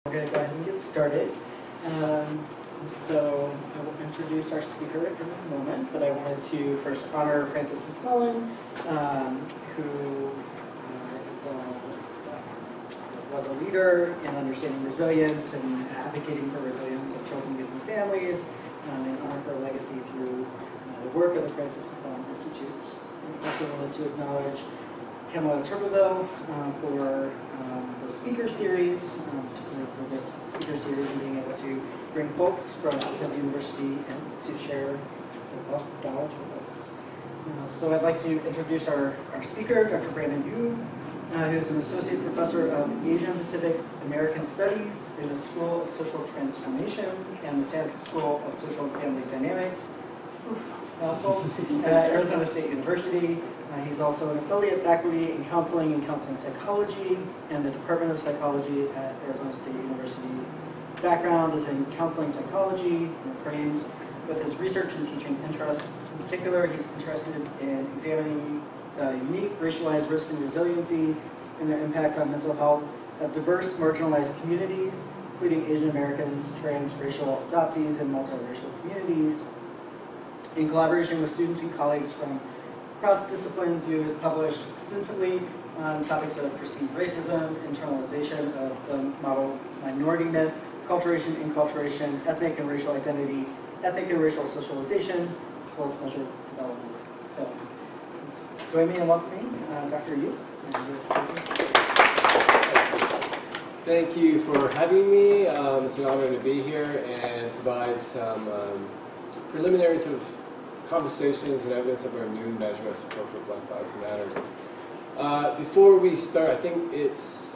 We're going to go ahead and get started. So I will introduce our speaker in a moment, but I wanted to first honor Francis McClelland, who was a leader in understanding resilience and advocating for resilience of children, youth, and families, and honor her legacy through the work of the Francis McClelland Institute. I also wanted to acknowledge Pamela Turbeville for the speaker series, particularly for this speaker series and being able to bring folks from outside the university and to share their wealth of knowledge with us. So I'd like to introduce our speaker, Dr. Brandon Yu, who is an associate professor of Asian Pacific American Studies in the School of Social Transformation and the Santa School of Social and Family Dynamics at Arizona State University. He's also an affiliate faculty in counseling and counseling psychology and the Department of Psychology at Arizona State University. His background is in counseling psychology and frames with his research and teaching interests. In particular, he's interested in examining unique racialized risk and resiliency and their impact on mental health of diverse marginalized communities, including Asian Americans, transracial adoptees, and multiracial communities. In collaboration with students and colleagues from across disciplines, Yu has published extensively on topics of perceived racism, internalization of the model minority myth, acculturation, inculturation, ethnic and racial identity, ethnic and racial socialization, as well as measured development. So, join me in welcoming Dr. Yu. Thank you for having me. It's an honor to be here and provide some preliminary sort of conversations and evidence of our new measure of support for Black Lives Matter. Before we start, I think it's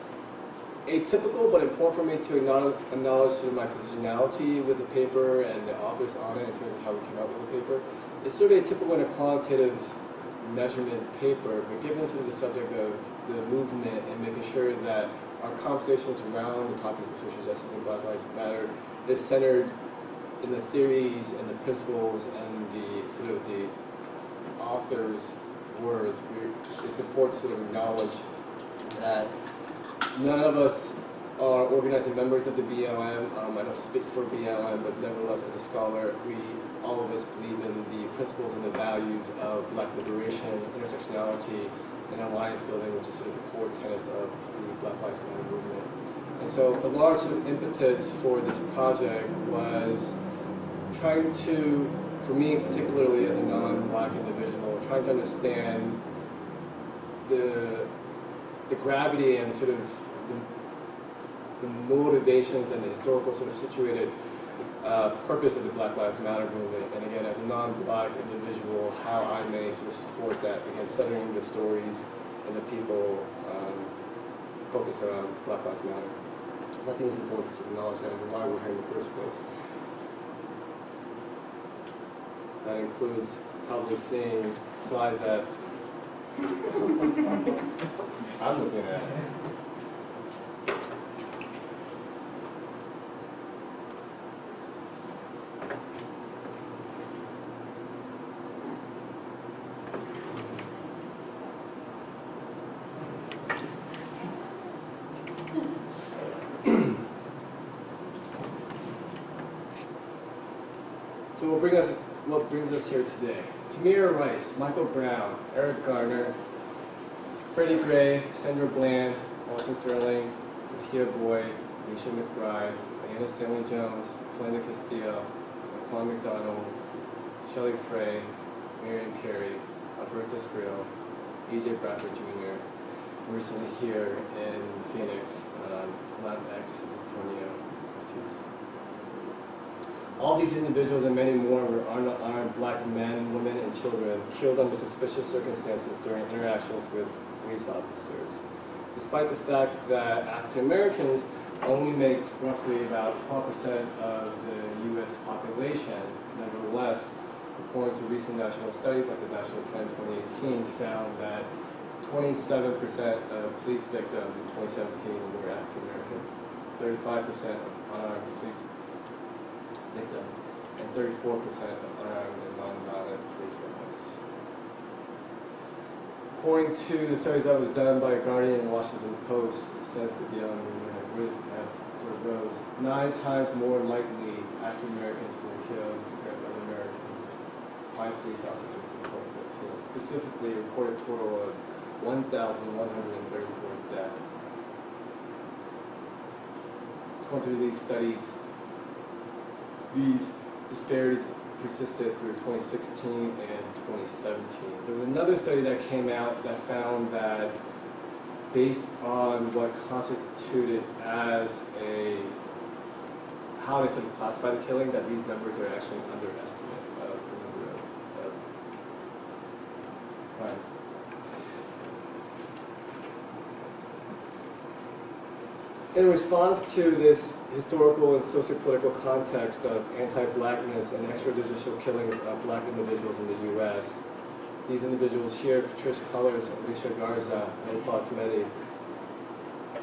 atypical but important for me to acknowledge sort of my positionality with the paper and the authors on it in terms of how we came up with the paper. It's sort of atypical in a quantitative measurement paper, but given sort of the subject of the movement and making sure that our conversations around the topics of social justice and Black Lives Matter is centered in the theories and the principles and the sort of the author's words, it's important to sort of acknowledge that none of us are organizing members of the BLM. I don't speak for BLM, but nevertheless, as a scholar, all of us believe in the principles and the values of Black liberation, intersectionality, and alliance building, which is sort of the core tenets of the Black Lives Matter movement. And so a large sort of impetus for this project was trying to, for me particularly as a non-Black individual, trying to understand the gravity and sort of the motivations and the historical sort of situated purpose of the Black Lives Matter movement. And again, as a non-Black individual, how I may sort of support that, again, centering the stories and the people focused around Black Lives Matter. So I think it's important to acknowledge that and why we're here in the first place. That includes probably seeing slides that I'm looking at. So what brings us here today? Tamir Rice, Michael Brown, Eric Garner, Freddie Gray, Sandra Bland, Walton Sterling, Lakia Boyd, Misha McBride, Diana Stanley Jones, Flinda Castillo, McClelland McDonald, Shelley Frey, Miriam Carey, Alberto Sprill, E.J. Bradford Jr., recently here in Phoenix, Latinx Antonio Jesus. All these individuals and many more were unarmed Black men, women, and children killed under suspicious circumstances during interactions with police officers. Despite the fact that African Americans only make roughly about 12% of the U.S. population, nevertheless, according to recent national studies like the National Trend 2018, found that 27% of police victims in 2017 were African American, 35% of unarmed police victims, and 34% of unarmed and nonviolent police victims. According to the studies that was done by Guardian and Washington Post, since the BLM movement have sort of rose. 9 times more likely African Americans were killed compared to other Americans by police officers in 2015. Specifically, a reported total of 1,134 deaths. According to these studies, these disparities persisted through 2016 and 2017. There was another study that came out that found that based on what constituted as how they sort of classify the killing, that these numbers are actually an underestimate of the number of crimes. In response to this historical and socio-political context of anti-blackness and extrajudicial killings of black individuals in the U.S., these individuals here, Patricia Cullors, Alicia Garza, and Paul Timeti,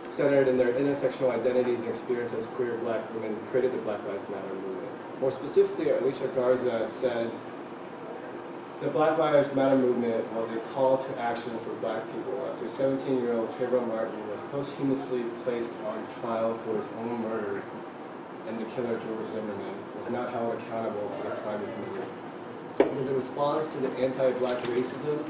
centered in their intersectional identities and experience as queer black women, created the Black Lives Matter movement. More specifically, Alicia Garza said, the Black Lives Matter movement was a call to action for black people after 17-year-old Trayvon Martin was posthumously placed on trial for his own murder, and the killer, George Zimmerman, was not held accountable for the crime he committed. It is a response to the anti-black racism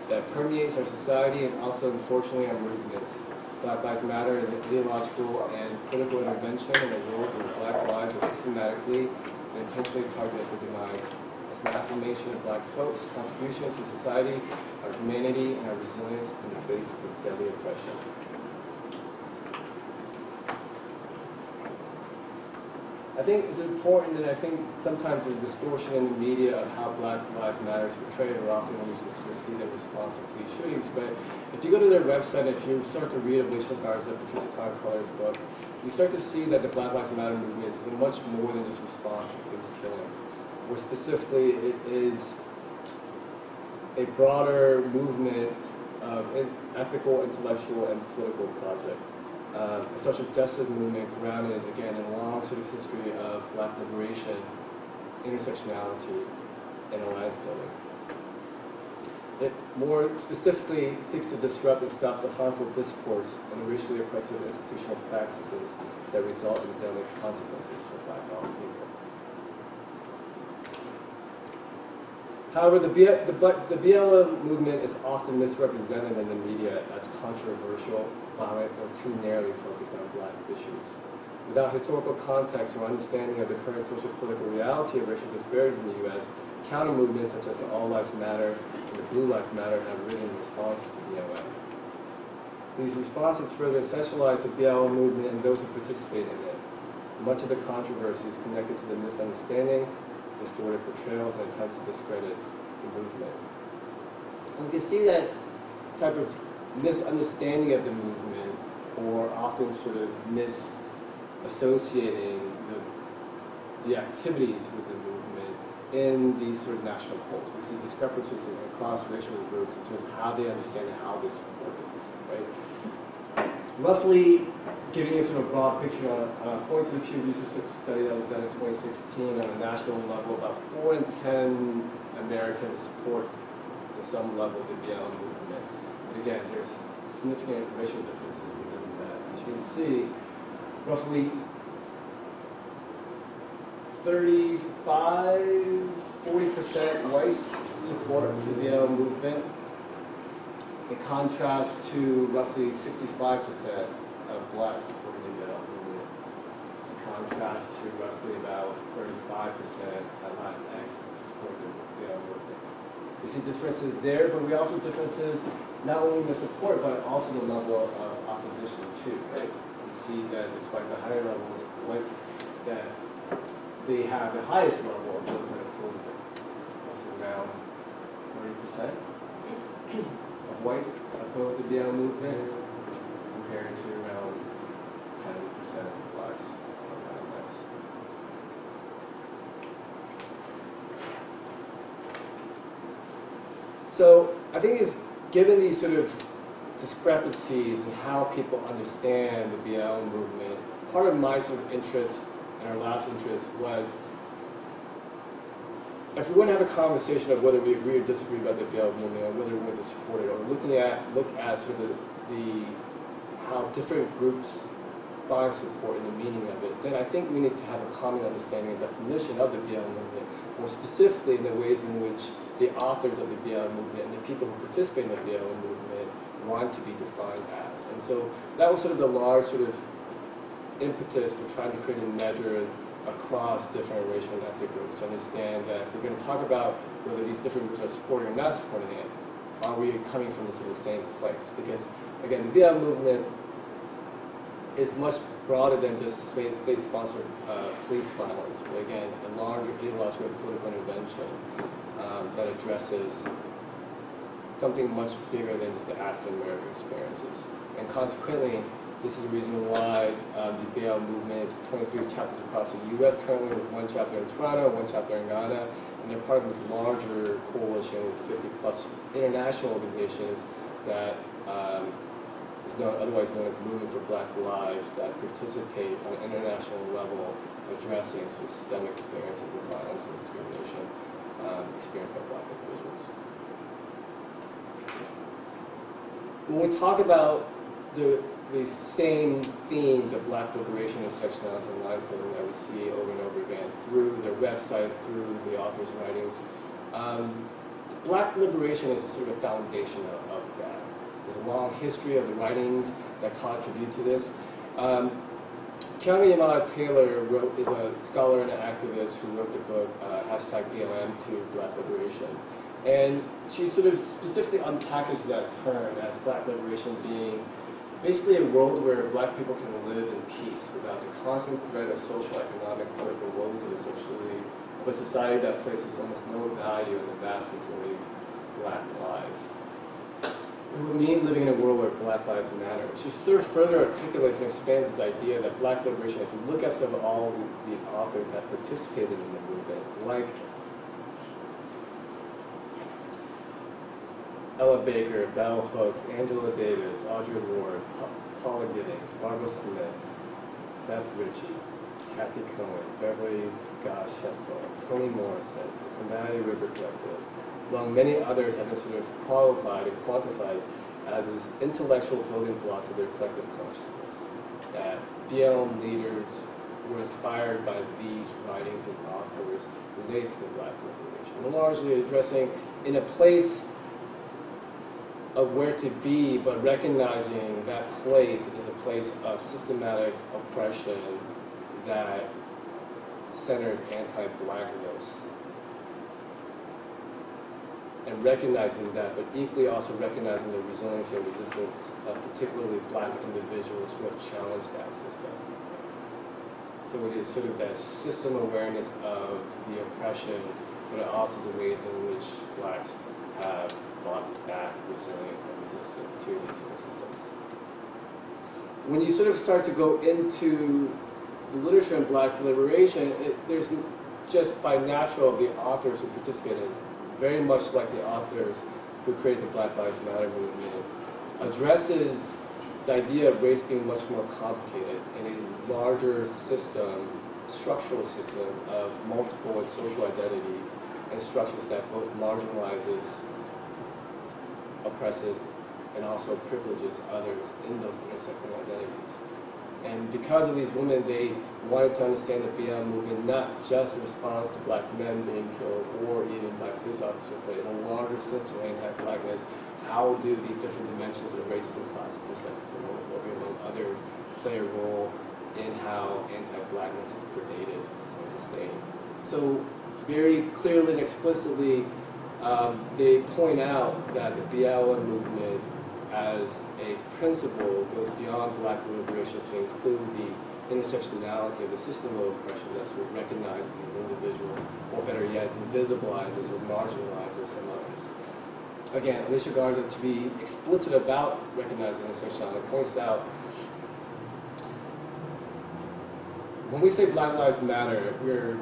that permeates our society and also, unfortunately, our movements. Black Lives Matter is an ideological and political intervention in a world where black lives are systematically and intentionally targeted for demise. It's an affirmation of black folks' contribution to society, our humanity, and our resilience in the face of deadly oppression. I think it's important, and I think sometimes there's distortion in the media of how Black Lives Matter is portrayed, or often we just sort of see the response to police shootings. But if you go to their website, if you start to read Alicia Garza, Patricia Cullors' book, you start to see that the Black Lives Matter movement is much more than just response to police killings. More specifically, it is a broader movement of ethical, intellectual, and political project. A social justice movement grounded, again, in a long sort of history of black liberation, intersectionality, and alliance building. It more specifically seeks to disrupt and stop the harmful discourse and the racially oppressive institutional practices that result in deadly consequences for black people. However, the BLM movement is often misrepresented in the media as controversial, violent, or too narrowly focused on black issues. Without historical context or understanding of the current social political reality of racial disparities in the U.S., counter movements such as the All Lives Matter and the Blue Lives Matter have risen in response to BLM. These responses further essentialize the BLM movement and those who participate in it. Much of the controversy is connected to the misunderstanding, distorted portrayals, and attempts to discredit the movement. And we can see that type of misunderstanding of the movement, or often sort of misassociating the activities with the movement in these sort of national polls. We see discrepancies across racial groups in terms of how they understand and how they support it, right? Roughly giving you sort of a broad picture according to the Pew Research study that was done in 2016 on a national level, about 4 in 10 Americans support at some level the BLM movement. But again, there's significant racial differences within that. As you can see, roughly 35–40% whites support the BLM movement, in contrast to roughly 65% of blacks supporting the BLM movement, in contrast to roughly about 35% of Latinx supporting the BLM movement. We see differences there, but we also differences not only in the support, but also the level of opposition too, right? We see that despite the higher levels of whites, that they have the highest level of those that oppose it, around 30% of whites oppose the BLM movement, compared to around 10% of blacks or Latinx. So I think it's given these sort of discrepancies in how people understand the BLM movement, part of my sort of interest and our lab's interest was, if we want to have a conversation of whether we agree or disagree about the BLM movement, or whether we want to support it, or look at sort of how different groups find support in the meaning of it, then I think we need to have a common understanding and definition of the BL movement, more specifically in the ways in which the authors of the BL movement and the people who participate in the BL movement want to be defined as. And so that was sort of the large sort of impetus for trying to create a measure across different racial and ethnic groups to understand that if we're going to talk about whether these different groups are supporting or not supporting it, are we coming from the same place? Because, again, the BL movement is much broader than just state-sponsored police violence, but again, a larger ideological and political intervention that addresses something much bigger than just the African American experiences. And consequently, this is the reason why the BL movement is 23 chapters across the U.S. currently, with one chapter in Toronto, one chapter in Ghana, and they're part of this larger coalition with 50-plus international organizations that is otherwise known as Movement for Black Lives, that participate on an international level addressing systemic experiences of violence and discrimination experienced by Black individuals. When we talk about the same themes of Black liberation, intersectionality, and lines building that we see over and over again through their website, through the author's writings, Black liberation is a sort of foundation of that. There's a long history of the writings that contribute to this. Kiana Yamada-Taylor is a scholar and an activist who wrote the book #BLM to Black Liberation. And she sort of specifically unpackaged that term as Black liberation being basically a world where Black people can live in peace without the constant threat of social, economic, political woes of a society that places almost no value in the vast majority of Black lives. It would mean living in a world where Black lives matter. She sort of further articulates and expands this idea that Black liberation, if you look at some of all the authors that participated in the movement, like Ella Baker, Bell Hooks, Angela Davis, Audre Lorde, Paula Giddings, Barbara Smith, Beth Ritchie, Kathy Cohen, Beverly Gosh Sheftel, Toni Morrison, the Combined River Collective, among many others, have been sort of qualified and quantified as these intellectual building blocks of their collective consciousness. That BLM leaders were inspired by these writings and authors related to the Black liberation, and largely addressing in a place of where to be, but recognizing that place is a place of systematic oppression that centers anti-Blackness. And recognizing that, but equally also recognizing the resiliency and resistance of particularly Black individuals who have challenged that system. So it is sort of that system awareness of the oppression, but also the ways in which Blacks have fought back, resilient, and resistant to these sort of systems. When you sort of start to go into the literature in Black liberation, there's just by natural the authors who participated, very much like the authors who created the Black Lives Matter movement, addresses the idea of race being much more complicated in a larger system, structural system of multiple and social identities and structures that both marginalizes, oppresses, and also privileges others in those intersecting identities. And because of these women, they wanted to understand the BLM movement not just in response to Black men being killed or even by police officers, but in a larger sense of anti-Blackness. How do these different dimensions of races and classes and sexes and homophobia, among others, play a role in how anti-Blackness is predated and sustained? So very clearly and explicitly, they point out that the BLM movement as a principle goes beyond Black liberation to include the intersectionality of the system of oppression that sort of recognizes these individuals, or better yet, invisibilizes or marginalizes some others. Again, Alicia Garza, to be explicit about recognizing intersectionality, points out when we say Black Lives Matter, we're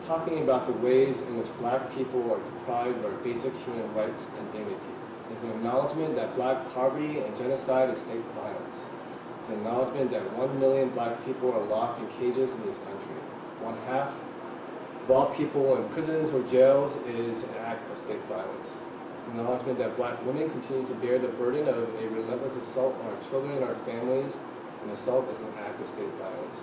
talking about the ways in which Black people are deprived of our basic human rights and dignity. It's an acknowledgement that Black poverty and genocide is state violence. It's an acknowledgement that 1 million Black people are locked in cages in this country. 1/2 of all people in prisons or jails is an act of state violence. It's an acknowledgement that Black women continue to bear the burden of a relentless assault on our children and our families, An assault is an act of state violence.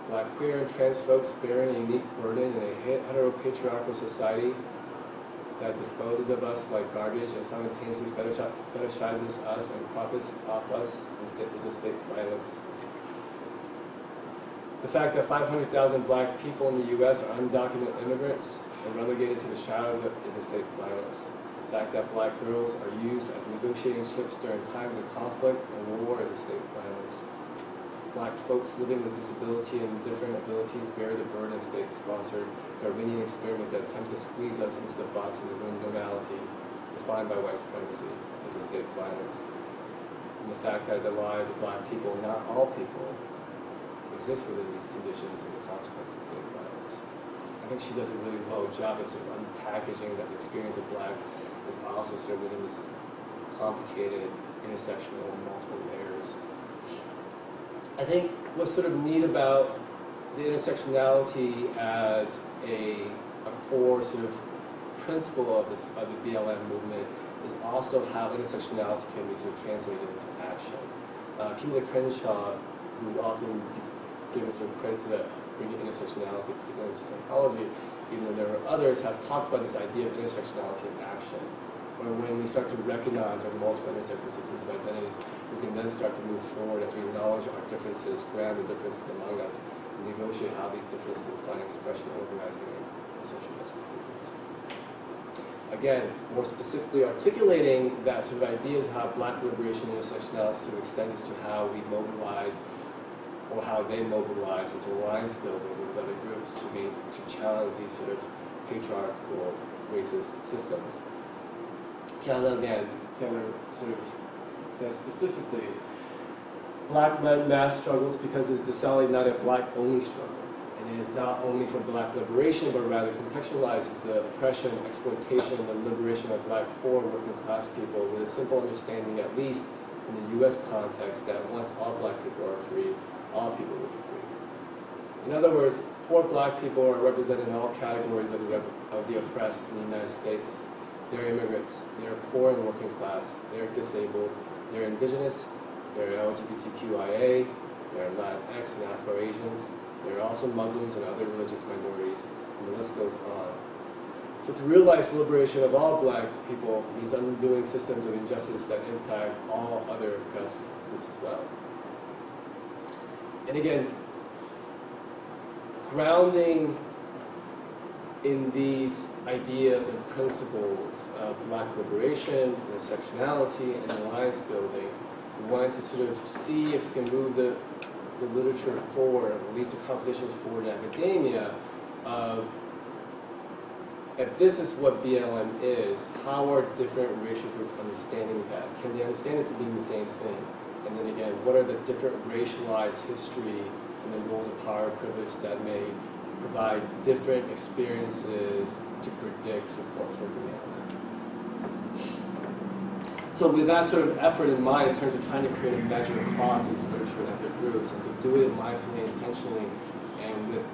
Black, queer, and trans folks bearing a unique burden in a heteropatriarchal society that disposes of us like garbage and simultaneously fetishizes us and profits off us is a state violence. The fact that 500,000 black people in the U.S. are undocumented immigrants and relegated to the shadows is a state violence. The fact that black girls are used as negotiating chips during times of conflict and war is a state violence. Black folks living with disability and different abilities bear the burden of state-sponsored Darwinian experiments that attempt to squeeze us into the box of the normality defined by white supremacy is a state violence. And the fact that the lives of black people, not all people, exist within these conditions is a consequence of state violence. I think she does a really well job of sort of unpackaging that the experience of black is also sort of within this complicated, intersectional, multiple layers. I think what's sort of neat about the intersectionality as a core sort of principle of the BLM movement is also how intersectionality can be sort of translated into action. Kimberly Crenshaw, who often gives sort of credit to that bringing intersectionality, particularly to psychology, even though there are others, have talked about this idea of intersectionality in action, where when we start to recognize our multiple intersecting systems of identities, we can then start to move forward as we acknowledge our differences, ground the differences among us, and negotiate how these differences will find expression in organizing and social justice movements. Again, more specifically articulating that sort of ideas how black liberation and intersectionality sort of extends to how we mobilize or how they mobilize into alliance building with other groups to challenge these sort of patriarchal, racist systems. Canada sort of says specifically, black-led mass struggles because it's decidedly not a black-only struggle. And it is not only for black liberation, but rather contextualizes the oppression, exploitation, and the liberation of black poor working class people with a simple understanding, at least in the U.S. context, that once all black people are free, all people will be free. In other words, poor black people are represented in all categories of the oppressed in the United States. They're immigrants, they're poor and working class, they're disabled, they're indigenous, they're LGBTQIA, they're Latinx and Afro-Asians, they're also Muslims and other religious minorities, and the list goes on. So to realize the liberation of all black people means undoing systems of injustice that impact all other oppressed groups as well. And again, grounding in these ideas and principles of black liberation, intersectionality, and alliance building, we wanted to sort of see if we can move the literature forward, at least the conversations forward in academia, of if this is what BLM is, how are different racial groups understanding that? Can they understand it to be the same thing? And then again, what are the different racialized history and the roles of power and privilege that may provide different experiences to predict support for BLM? So with that sort of effort in mind, in terms of trying to create a measure across these virtual ethnic groups, and to do it mindfully, intentionally, and with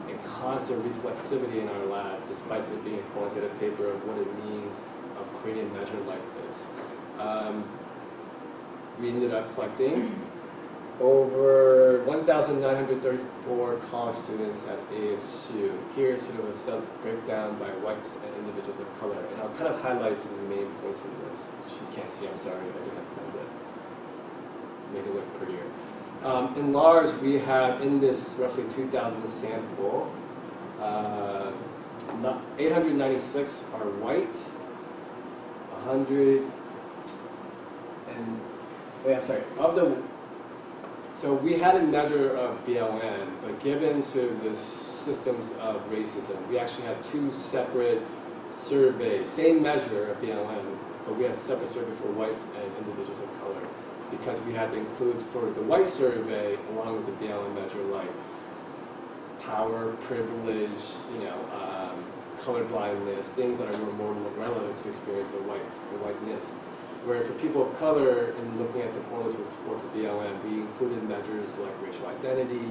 a constant reflexivity in our lab, despite it being a quantitative paper of what it means of creating a measure like this. We ended up collecting over 1,934 college students at ASU. Here's sort of a sub-breakdown by whites and individuals of color. And I'll kind of highlight some of the main points of this. You can't see, I'm sorry, I didn't have time to make it look prettier. In large, we have in this roughly 2,000 sample, 896 are white, 100 and, so we had a measure of BLM, but given sort of the systems of racism, we actually had two separate surveys, same measure of BLM, but we had separate survey for whites and individuals of color, because we had to include for the white survey, along with the BLM measure, like power, privilege, colorblindness, things that are more relevant to experience of whiteness. Whereas for people of color, in looking at the correlates with support for BLM, we included measures like racial identity,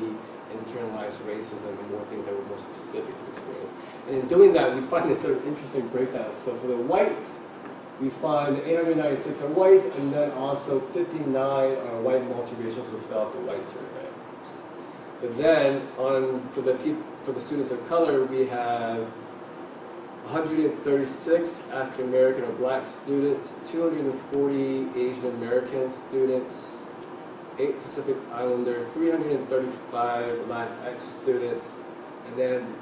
internalized racism, and more things that were more specific to experience. And in doing that, we find this sort of interesting breakout. So for the whites, we find 896 are whites, and then also 59 are white multiracials who fill out the white survey. But then, for the students of color, we have 136 African American or black students, 240 Asian American students, 8 Pacific Islander, 335 Latinx students, and then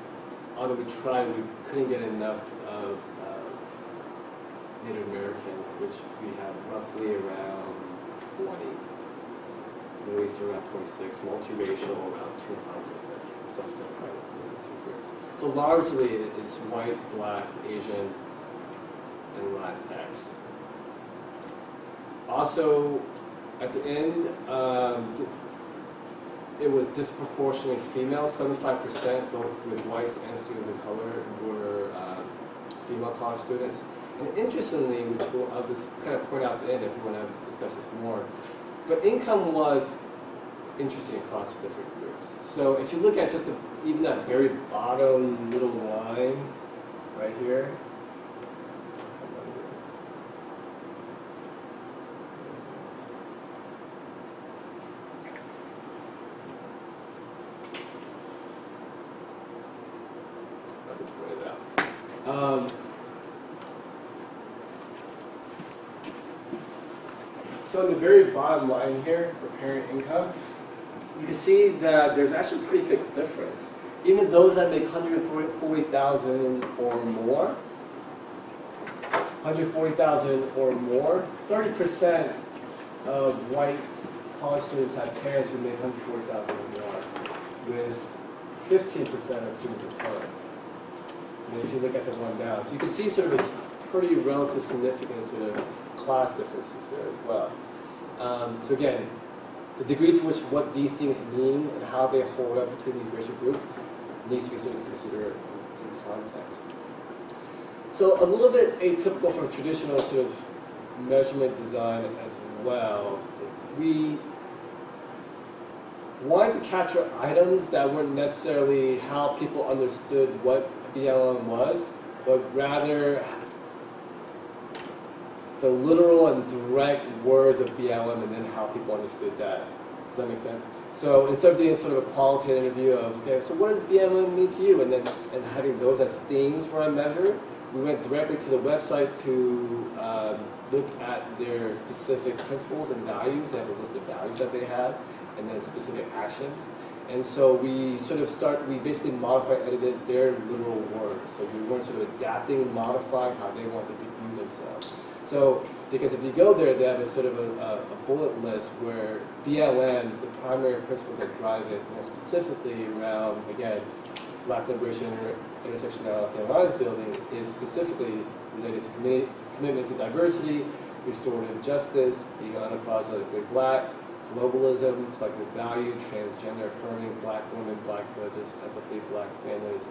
although we tried, we couldn't get enough of Native American, which we have roughly around 20. Middle Eastern around 26, multiracial around 200, self-identified as two groups. So largely it's white, black, Asian, and Latinx. Also, at the end, it was disproportionately female. 75%, both with whites and students of color, were female college students. And interestingly, which I'll just kind of point out at the end if you want to discuss this more, but income was interesting across the different groups. So if you look at just even that very bottom little line right here, I'll just point it out. So in the very bottom line here for parent income, you can see that there's actually a pretty big difference. Even those that make $140,000 or more, 30% of white college students have parents who make $140,000 or more, with 15% of students of color. And if you look at the one down, so you can see sort of a pretty relative significant sort of class differences there as well. So again, the degree to which what these things mean and how they hold up between these racial groups needs to be sort of considered in context. So a little bit atypical from traditional sort of measurement design as well. We wanted to capture items that weren't necessarily how people understood what BLM was, but rather the literal and direct words of BLM and then how people understood that. Does that make sense? So instead of doing sort of a qualitative interview of, okay, so what does BLM mean to you? And having those as themes for our measure, we went directly to the website to look at their specific principles and values. They have a list of values that they have, and then specific actions. And so we basically modified, edited their literal words. So we weren't sort of adapting and modifying how they wanted to view themselves. So, because if you go there, they have a sort of a bullet list where BLM, the primary principles that drive it, specifically around, again, Black liberation, intersectionality, and values building, is specifically related to commitment to diversity, restorative justice, being unapologetically black, globalism, collective value, transgender affirming, black women, black villages, empathy, black families,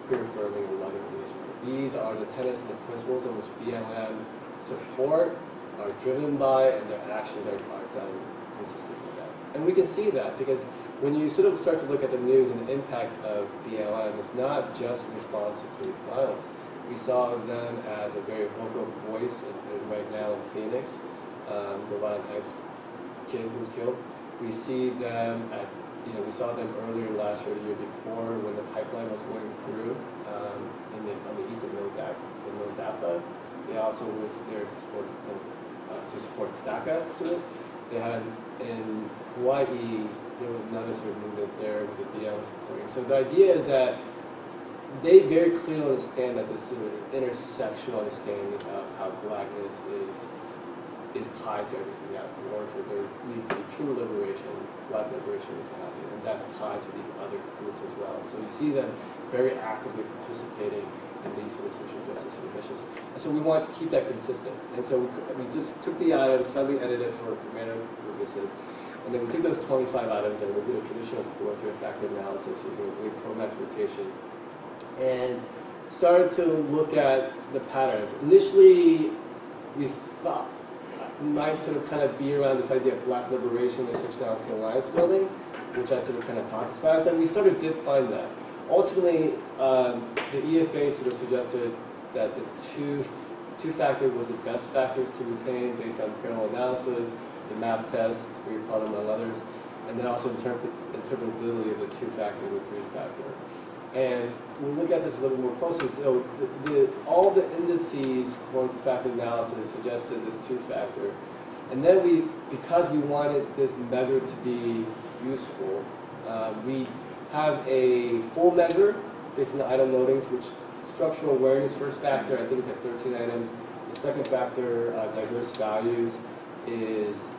queer affirming, and loving engagement. These are the tenets and the principles in which BLM support, are driven by, and their actions are done consistently with that. And we can see that because when you sort of start to look at the news and the impact of BLM, it's not just in response to police violence. We saw them as a very vocal voice, and right now in Phoenix, the Latinx kid who was killed. We see them at, we saw them earlier last year, the year before, when the pipeline was going through on the east of Nodapa. They also was there to support DACA students. They had in Hawaii, there was another sort of movement there with the BLM supporting. So the idea is that they very clearly understand that this sort of intersectional understanding of how blackness is tied to everything else. In order for there needs to be true liberation, black liberation is happening, and that's tied to these other groups as well. So you see them very actively participating in these sort of social justice issues. And so we wanted to keep that consistent. And so we just took the items, slightly edited for grammar purposes, and then we took those 25 items and we did a traditional exploratory factor analysis using a big Pro-Max rotation, and started to look at the patterns. Initially, we thought we might sort of kind of be around this idea of black liberation, intersectionality, alliance building, which I sort of kind of hypothesized, and we sort of did find that. Ultimately, the EFA sort of suggested that the two-factor was the best factors to retain based on parallel analysis, the map tests, we plot among others, and then also interpretability of the two-factor and the three-factor. And when we look at this a little more closely, so all the indices going to factor analysis suggested this two-factor. And then because we wanted this measure to be useful, we have a full measure based on the item loadings, which structural awareness, first factor, I think it's like 13 items. The second factor, diverse values, is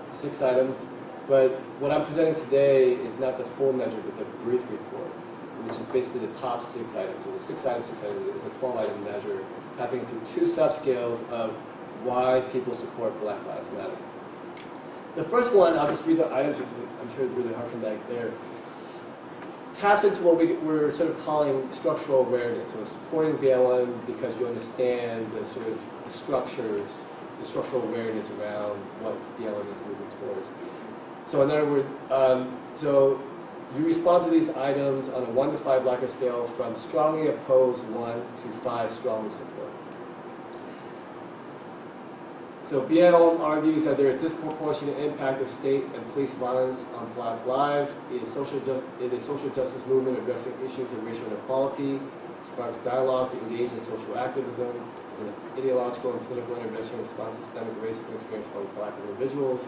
6 items. But what I'm presenting today is not the full measure, but the brief report, which is basically the top 6 items. So the 6 items is a 12-item measure, tapping into 2 subscales of why people support Black Lives Matter. The first one, I'll just read the items because I'm sure it's really hard from back there, taps into what we're sort of calling structural awareness. So supporting BLM because you understand the sort of the structures, the structural awareness around what BLM is moving towards. So in other words, so you respond to these items on a 1 to 5 Likert scale from strongly opposed 1 to 5 strongly support. So BLM argues that there is disproportionate impact of state and police violence on Black lives, is a social justice movement addressing issues of racial inequality, sparks dialogue to engage in social activism, is an ideological and political intervention in response to systemic racism experienced by Black individuals,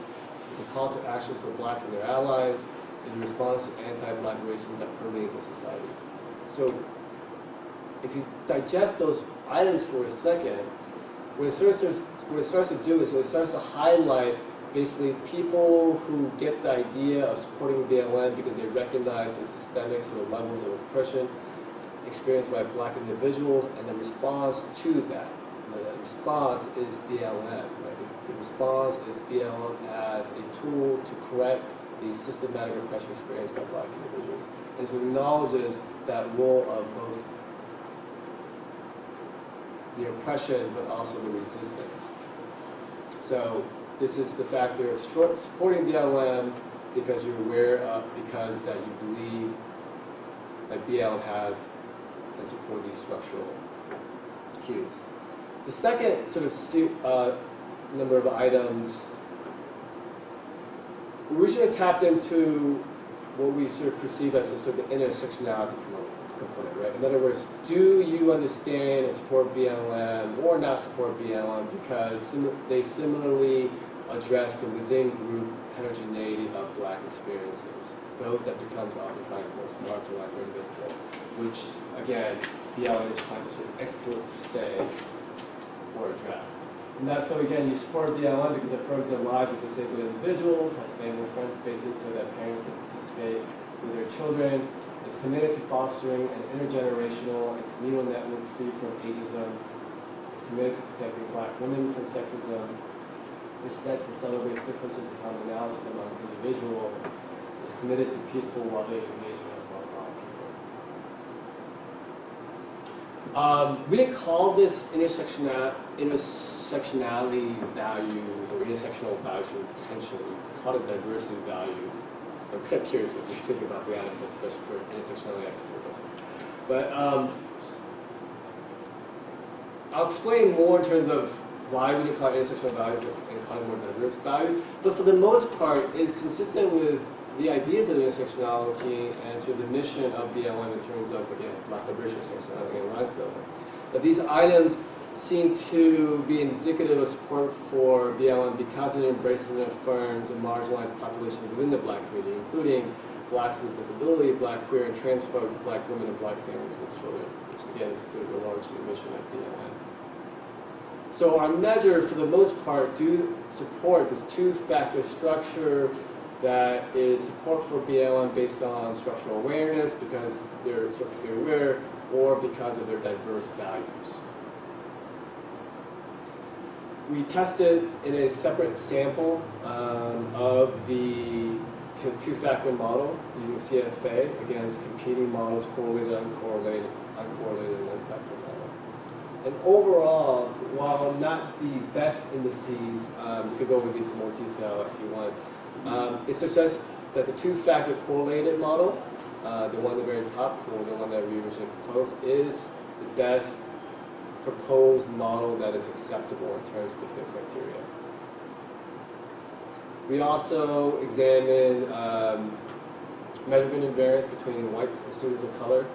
is a call to action for Blacks and their allies, is a response to anti-Black racism that permeates our society. So if you digest those items for a second, what it starts to do is it starts to highlight basically people who get the idea of supporting BLM because they recognize the systemic sort of levels of oppression experienced by Black individuals, and the response to that. The response is BLM. Right? The response is BLM as a tool to correct the systematic oppression experienced by Black individuals. And so it acknowledges that role of both the oppression but also the resistance. So this is the factor of supporting BLM because you're aware of, because that you believe that BLM has and support these structural cues. The second sort of number of items originally tapped into what we sort of perceive as a sort of intersectionality component, right? In other words, do you understand and support BLM or not support BLM because they similarly address the within-group heterogeneity of Black experiences, those that becomes oftentimes most marginalized or invisible, which, again, BLM is trying to sort of explicitly say or address. And that's so, again, you support BLM because it affirms the lives of disabled individuals, has family and friend spaces so that parents can participate with their children, is committed to fostering an intergenerational and communal network free from ageism, is committed to protecting Black women from sexism, respects and celebrates differences and commonalities among individuals, is committed to peaceful, loving engagement of all Black people. We didn't call this intersectionality values or intersectional values intentionally. We called it diversity values. I'm kind of curious what you think about the analysis, especially for intersectionality experts. But I'll explain more in terms of why we didn't call it intersectional values and call it more diverse values. But for the most part, it's consistent with the ideas of intersectionality and sort of the mission of BLM in terms of, again, Black liberation, intersectionality, and alliance building. But these items seem to be indicative of support for BLM because it embraces and affirms a marginalized population within the Black community, including Blacks with disability, Black queer and trans folks, Black women, and Black families with children, which again is sort of the large mission of BLM. So our measure, for the most part, do support this two-factor structure that is support for BLM based on structural awareness because they're structurally aware or because of their diverse values. We tested in a separate sample of the two-factor model using CFA against competing models, correlated, uncorrelated, and one-factor model. And overall, while not the best indices, we could go over these in more detail if you want, it suggests that the two-factor correlated model, the one at the very top, or the one that we originally proposed, is the best proposed model that is acceptable in terms of the fit criteria. We also examine measurement invariance between whites and students of color.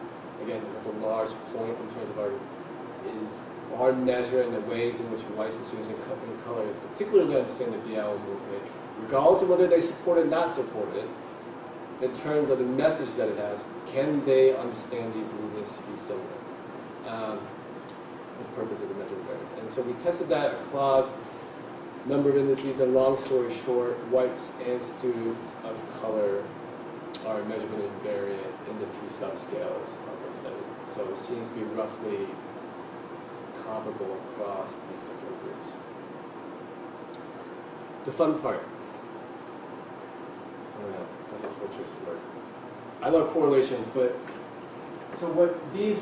Again, that's a large point in terms of our measure and the ways in which whites and students in color particularly understand the BLM movement, regardless of whether they support it or not support it, in terms of the message that it has, can they understand these movements to be similar? For the purpose of the measurement invariance. And so we tested that across a number of indices, and long story short, whites and students of color are measurement invariant in the two subscales of the study. So it seems to be roughly comparable across these different groups. The fun part. Oh yeah, that's a torturous word. I love correlations, but so what this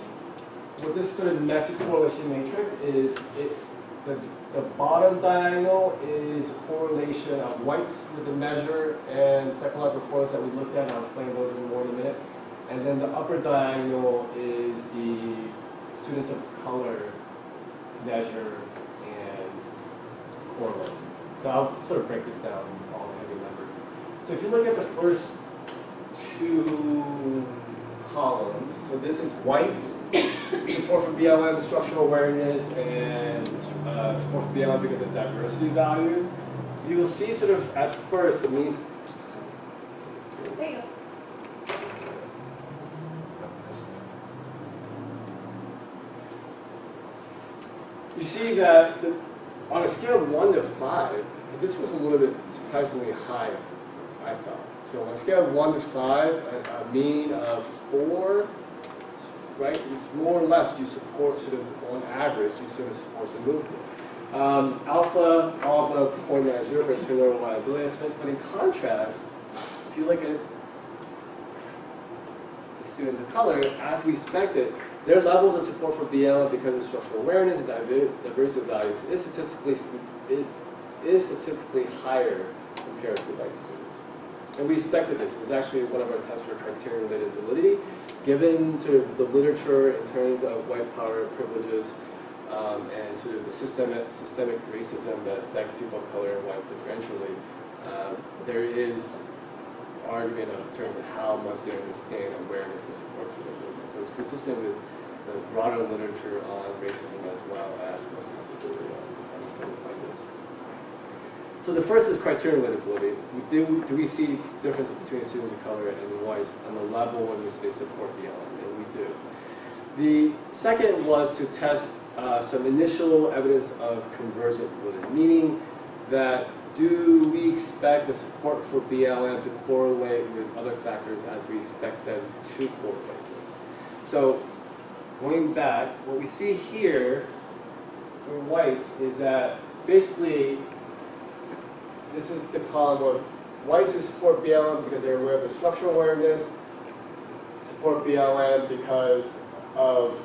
sort of messy correlation matrix is, the bottom diagonal is a correlation of whites with the measure and psychological correlates that we looked at, and I'll explain those more in a minute. And then the upper diagonal is the students of color measure and correlates. So I'll sort of break this down in all the heavy numbers. So if you look at the first two columns, so this is whites, support for BLM, structural awareness, and support for BLM because of diversity values. You will see sort of at first it means. There you go. You see that on a scale of 1 to 5, this was a little bit surprisingly high, I thought. So on a scale of 1 to 5, a mean of 4, right? It's more or less you support sort of, on average, you sort of support the movement. Alpha, all above 0.90 for internal reliability estimates, but in contrast, if you look at the students of color, as we expected, their levels of support for BLM because of structural awareness and diversity values is statistically higher compared to white students. And we expected this. It was actually one of our tests for criterion-related validity, given sort of the literature in terms of white power privileges and sort of the systemic racism that affects people of color and whites differentially. There is argument in terms of how much they understand awareness and support for the movement. So it's consistent with the broader literature on racism as well as more specifically on something like this. So the first is criterion-related validity. Do we see differences between students of color and whites on the level in which they support BLM? And we do. The second was to test some initial evidence of convergent validity, meaning that do we expect the support for BLM to correlate with other factors as we expect them to correlate? So going back, what we see here for whites is that basically this is the column of whites who support BLM because they're aware of the structural awareness, support BLM because of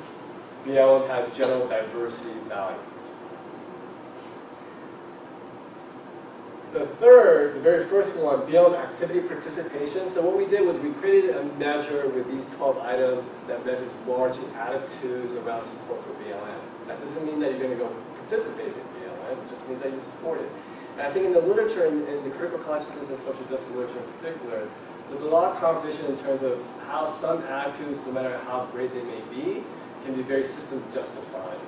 BLM has general diversity values. The third, the very first one, BLM activity participation. So what we did was we created a measure with these 12 items that measures largely attitudes around support for BLM. That doesn't mean that you're going to go participate in BLM, it just means that you support it. And I think in the literature, in the critical consciousness and social justice literature in particular, there's a lot of conversation in terms of how some attitudes, no matter how great they may be, can be very system justifying.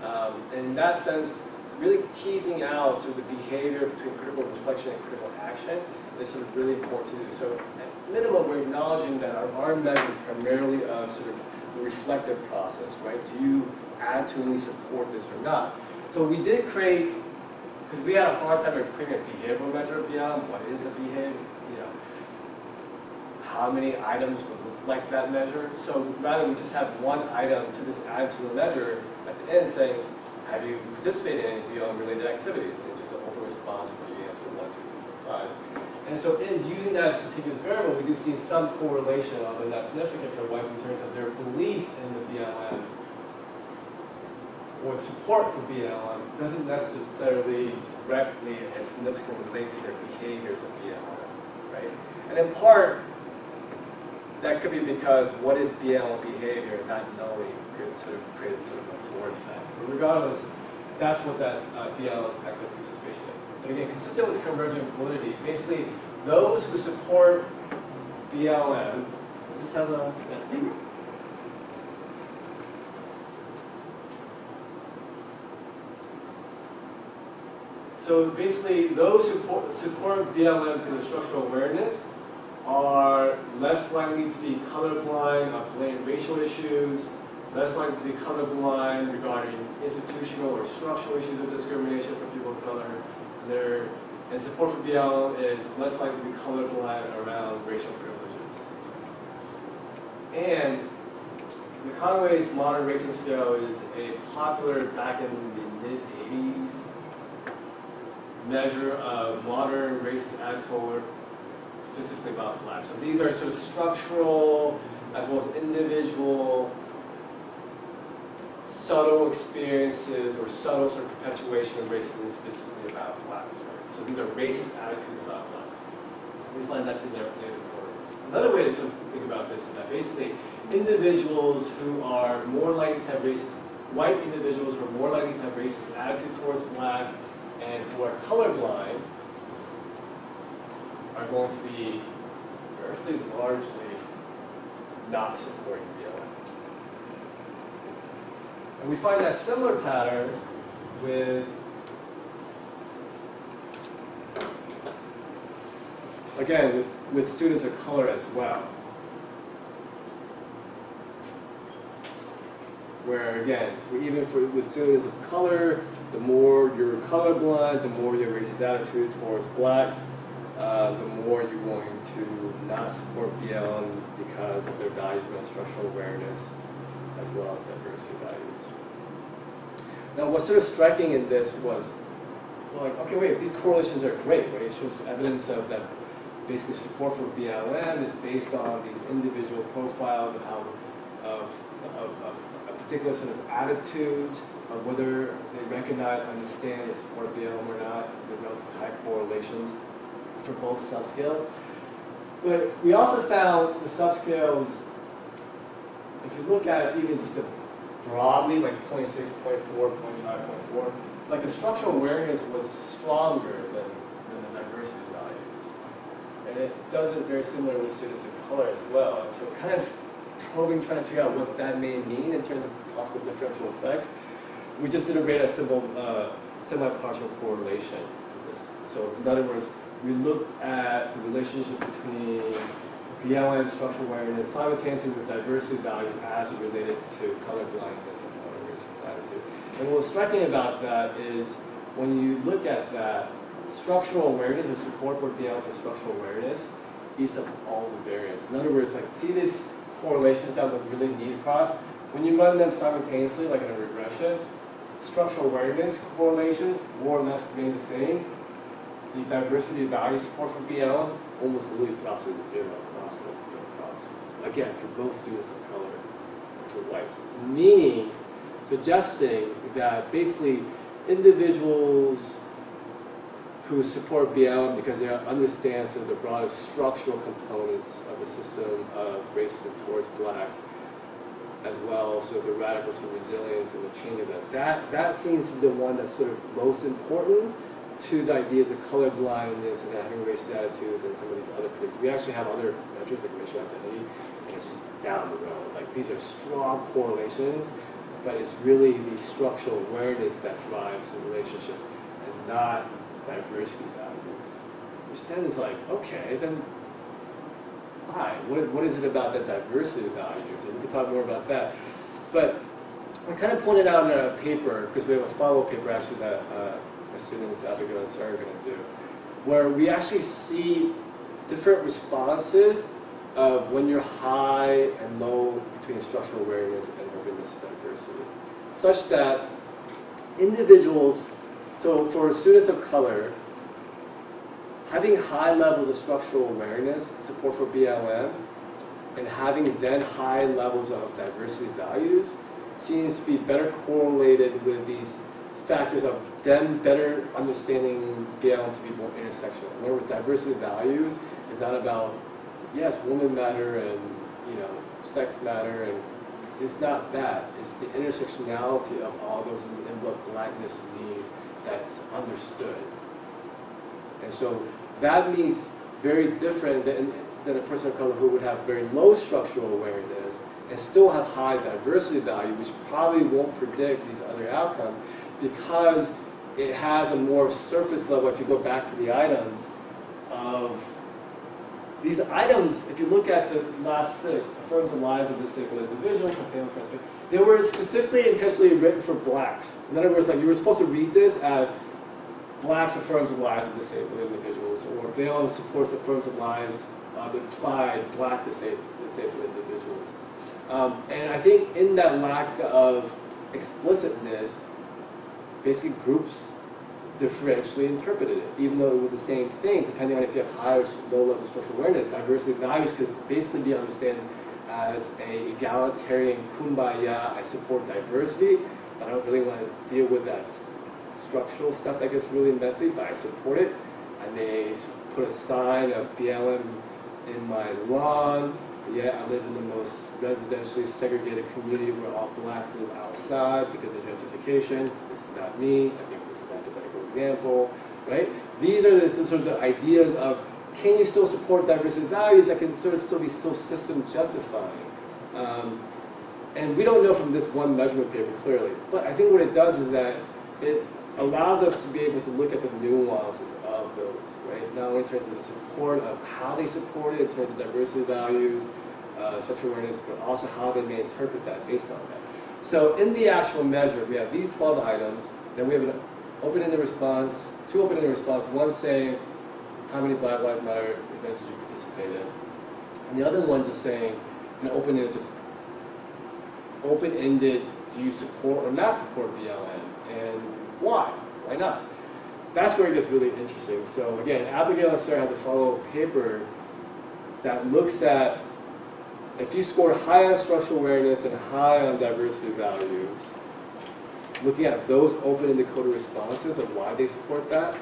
And in that sense, really teasing out sort of the behavior between critical reflection and critical action is sort of really important to do. So at minimum, we're acknowledging that our measure is primarily of sort of the reflective process, right? Do you attitudinally support this or not? So we did create, because we had a hard time creating a behavioral measure of BLM. What is a behavior? You know, how many items would look like that measure? So rather we just have one item to this attitudinal measure at the end saying, have you participated in any BLM-related activities? And just an open response where you answer 1, 2, 3, 4, 5. And so in using that as a continuous variable, we do see some correlation, although not significant for whites in terms of their belief in the BLM or support for BLM doesn't necessarily directly and significantly relate to their behaviors of BLM, right? And in part, that could be because what is BL behavior, not knowing, could sort of create sort of a floor effect. But regardless, that's what that BL active participation is. And again, consistent with convergent validity, basically those who support BLM, does this have a... Yeah. So basically, those who support BLM through the structural awareness are less likely to be colorblind on blatant racial issues, less likely to be colorblind regarding institutional or structural issues of discrimination for people of color. And support for BLM is less likely to be colorblind around racial privileges. And McClelland's modern racism scale is a popular, back in the mid-80s, measure of modern racist attitude, specifically about blacks. So these are sort of structural as well as individual subtle experiences or subtle sort of perpetuation of racism specifically about blacks. Right? So these are racist attitudes about blacks. We find that to be important. Another way to sort of think about this is that basically individuals who are more likely to have racist, white individuals who are more likely to have racist attitude towards blacks and who are colorblind are going to be very largely not supporting BLM. And we find that similar pattern with, again, with students of color as well. Where again, with students of color, the more you're colorblind, the more your racist attitude towards blacks, the more you're going to not support BLM because of their values around structural awareness as well as diversity values. Now, what's sort of striking in this was, well, like, okay, wait, these correlations are great, right? It shows evidence of that basically support for BLM is based on these individual profiles of how, of particular sort of attitudes, of whether they recognize, understand, and support BLM or not. There are relatively high correlations for both subscales. But we also found the subscales, if you look at it even just broadly, like 0.6, 0.4, 0.5, 0.4, like the structural awareness was stronger than the diversity values. And it does it very similar with students of color as well. And so kind of probing, trying to figure out what that may mean in terms of possible differential effects. We just did a rate a simple semi-partial correlation with this. So in other words, we looked at the relationship between BLM structural awareness simultaneously with diversity values as it related to colorblindness and color racist attitude. And what's striking about that is when you look at that, structural awareness or support for BLM for structural awareness eats up all the variance. In other words, like, see these correlations that look really neat across? When you run them simultaneously, like in a regression, structural awareness correlations more or less remain the same. The diversity value support for BLM almost literally drops to zero across. Again, for both students of color and for whites. Meaning, suggesting that basically individuals who support BLM because they understand sort of the broader structural components of the system of racism towards blacks, as well, sort of the radical sort of resilience and the change of that seems to be the one that's sort of most important to the ideas of colorblindness and having racist attitudes and some of these other predictors. We actually have other measures like racial identity, and it's just down the road. Like, these are strong correlations, but it's really the structural awareness that drives the relationship and not diversity values. Which then is like, okay, then why? What is it about the diversity values? And we can talk more about that. But I kind of pointed out in a paper, because we have a follow-up paper actually that my students, Abigail and Sarah, are going to do, where we actually see different responses of when you're high and low between structural awareness and openness to diversity, such that individuals, so for students of color, having high levels of structural awareness, support for BLM, and having then high levels of diversity values seems to be better correlated with these factors of them better understanding BLM to be more intersectional. In other words, diversity values is not about, yes, women matter and sex matter, and it's not that. It's the intersectionality of all those and what blackness means that's understood. And so that means very different than a person of color who would have very low structural awareness and still have high diversity value, which probably won't predict these other outcomes because it has a more surface level, if you go back to the items, of these items, if you look at the last 6, affirms the lives of disabled individuals and family friends, they were specifically intentionally written for blacks. In other words, like you were supposed to read this as blacks affirms the lives of disabled individuals, or Bale supports affirms the lives of implied black disabled individuals. And I think in that lack of explicitness, basically groups differentially interpreted it, even though it was the same thing, depending on if you have high or low level structural awareness. Diversity values could basically be understood as a egalitarian kumbaya, I support diversity, but I don't really want to deal with that structural stuff that gets really messy, but I support it. I may put a sign of BLM in my lawn, yet I live in the most residentially segregated community where all blacks live outside because of gentrification. This is not me. I think this is a hypothetical example, right? These are the sort of the ideas of, can you still support diversity values that can sort of still be system justifying? And we don't know from this one measurement paper clearly, but I think what it does is that it allows us to be able to look at the nuances of those, right? Not only in terms of the support of how they support it, in terms of diversity values, structural awareness, but also how they may interpret that based on that. So in the actual measure, we have these 12 items, then we have an open-ended response, 2 open-ended responses, one saying, how many Black Lives Matter events did you participate in? And the other one just saying, open-ended, do you support or not support BLM? And why? Why not? That's where it gets really interesting. So again, Abigail and Sarah has a follow-up paper that looks at, if you score high on structural awareness and high on diversity values, looking at those open-ended coded responses of why they support that,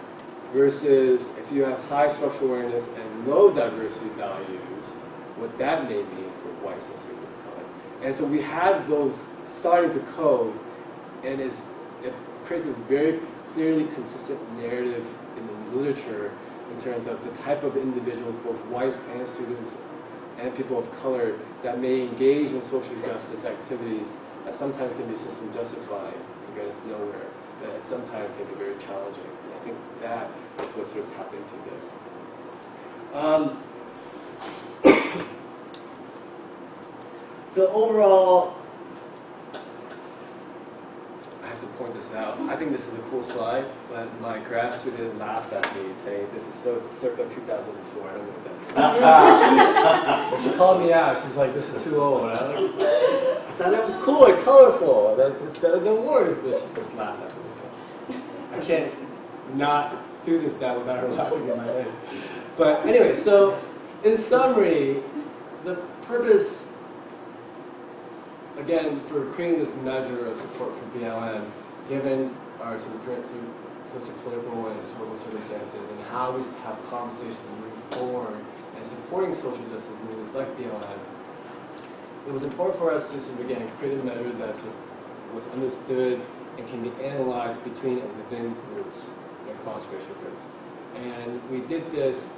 versus if you have high structural awareness and low diversity values, what that may mean for whites and students of color. And so we have those starting to code, and it creates this very clearly consistent narrative in the literature in terms of the type of individuals, both whites and students and people of color, that may engage in social justice activities that sometimes can be system justifying against nowhere, that sometimes can be very challenging. And I think that is what sort of tapped into this. So overall, I have to point this out. I think this is a cool slide, but my grad student laughed at me saying, this is so circa 2004. I don't know what that means. She called me out. She's like, this is too old. And I thought it was cool and colorful. That it's better than words, but she just laughed at me. So I can't not do this now without her laughing in my head. But anyway, so in summary, the purpose, again, for creating this measure of support for BLM, given our sort of current socio-political and historical circumstances, and how we have conversations moving forward and supporting social justice movements like BLM, it was important for us to sort of, again, create a measure that sort of was understood and can be analyzed between and within groups and across racial groups. And we did this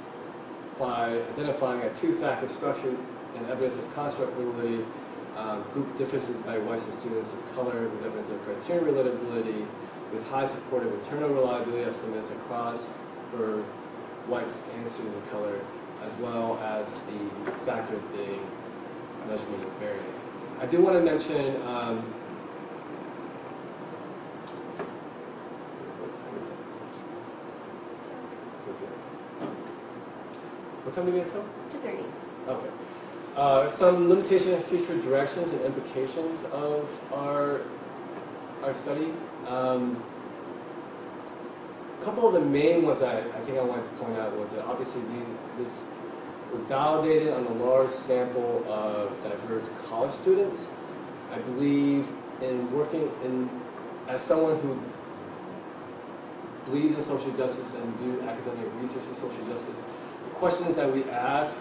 by identifying a 2-factor structure and evidence of construct validity, group differences by whites and students of color with evidence of criterion-related validity, with high support of internal reliability estimates across for whites and students of color, as well as the factors being measurement and invariant. I do want to mention, what time do we get till? 2:30. Okay. Some limitation of future directions and implications of our study. A couple of the main ones I think I wanted to point out was that obviously this was validated on a large sample of diverse college students. I believe in working as someone who believes in social justice and do academic research in social justice, the questions that we ask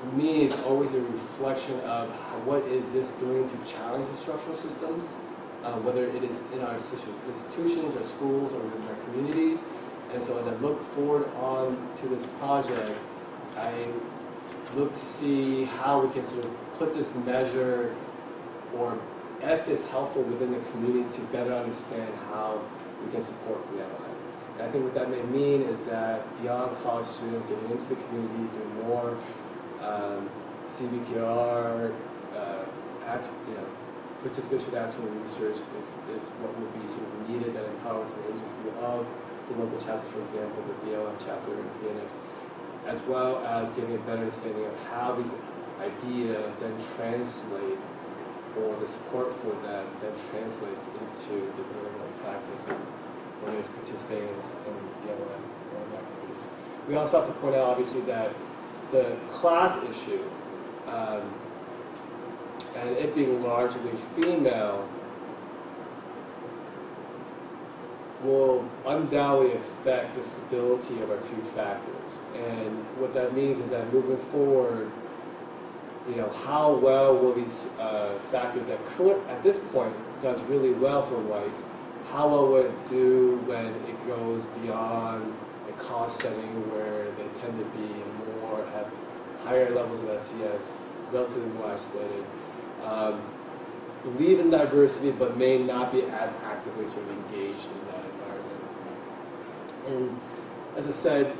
for me, is always a reflection of what is this doing to challenge the structural systems, whether it is in our institutions, our schools, or in our communities. And so as I look forward on to this project, I look to see how we can sort of put this measure, or if it's helpful within the community to better understand how we can support BLM. And I think what that may mean is that beyond college students getting into the community, doing more CBPR, participation action and research is what will be sort of needed that empowers the agency of the local chapters, for example, the BLM chapter in Phoenix, as well as getting a better understanding of how these ideas then translate, or the support for that then translates into the real world practice, whether it's participating in BLM or activities. We also have to point out, obviously, that the class issue, and it being largely female, will undoubtedly affect the stability of our two factors. And what that means is that moving forward, how well will these factors that at this point does really well for whites, how well will it do when it goes beyond a college setting where they tend to be more, have higher levels of SES, relatively more isolated, believe in diversity but may not be as actively sort of engaged in that environment. And as I said,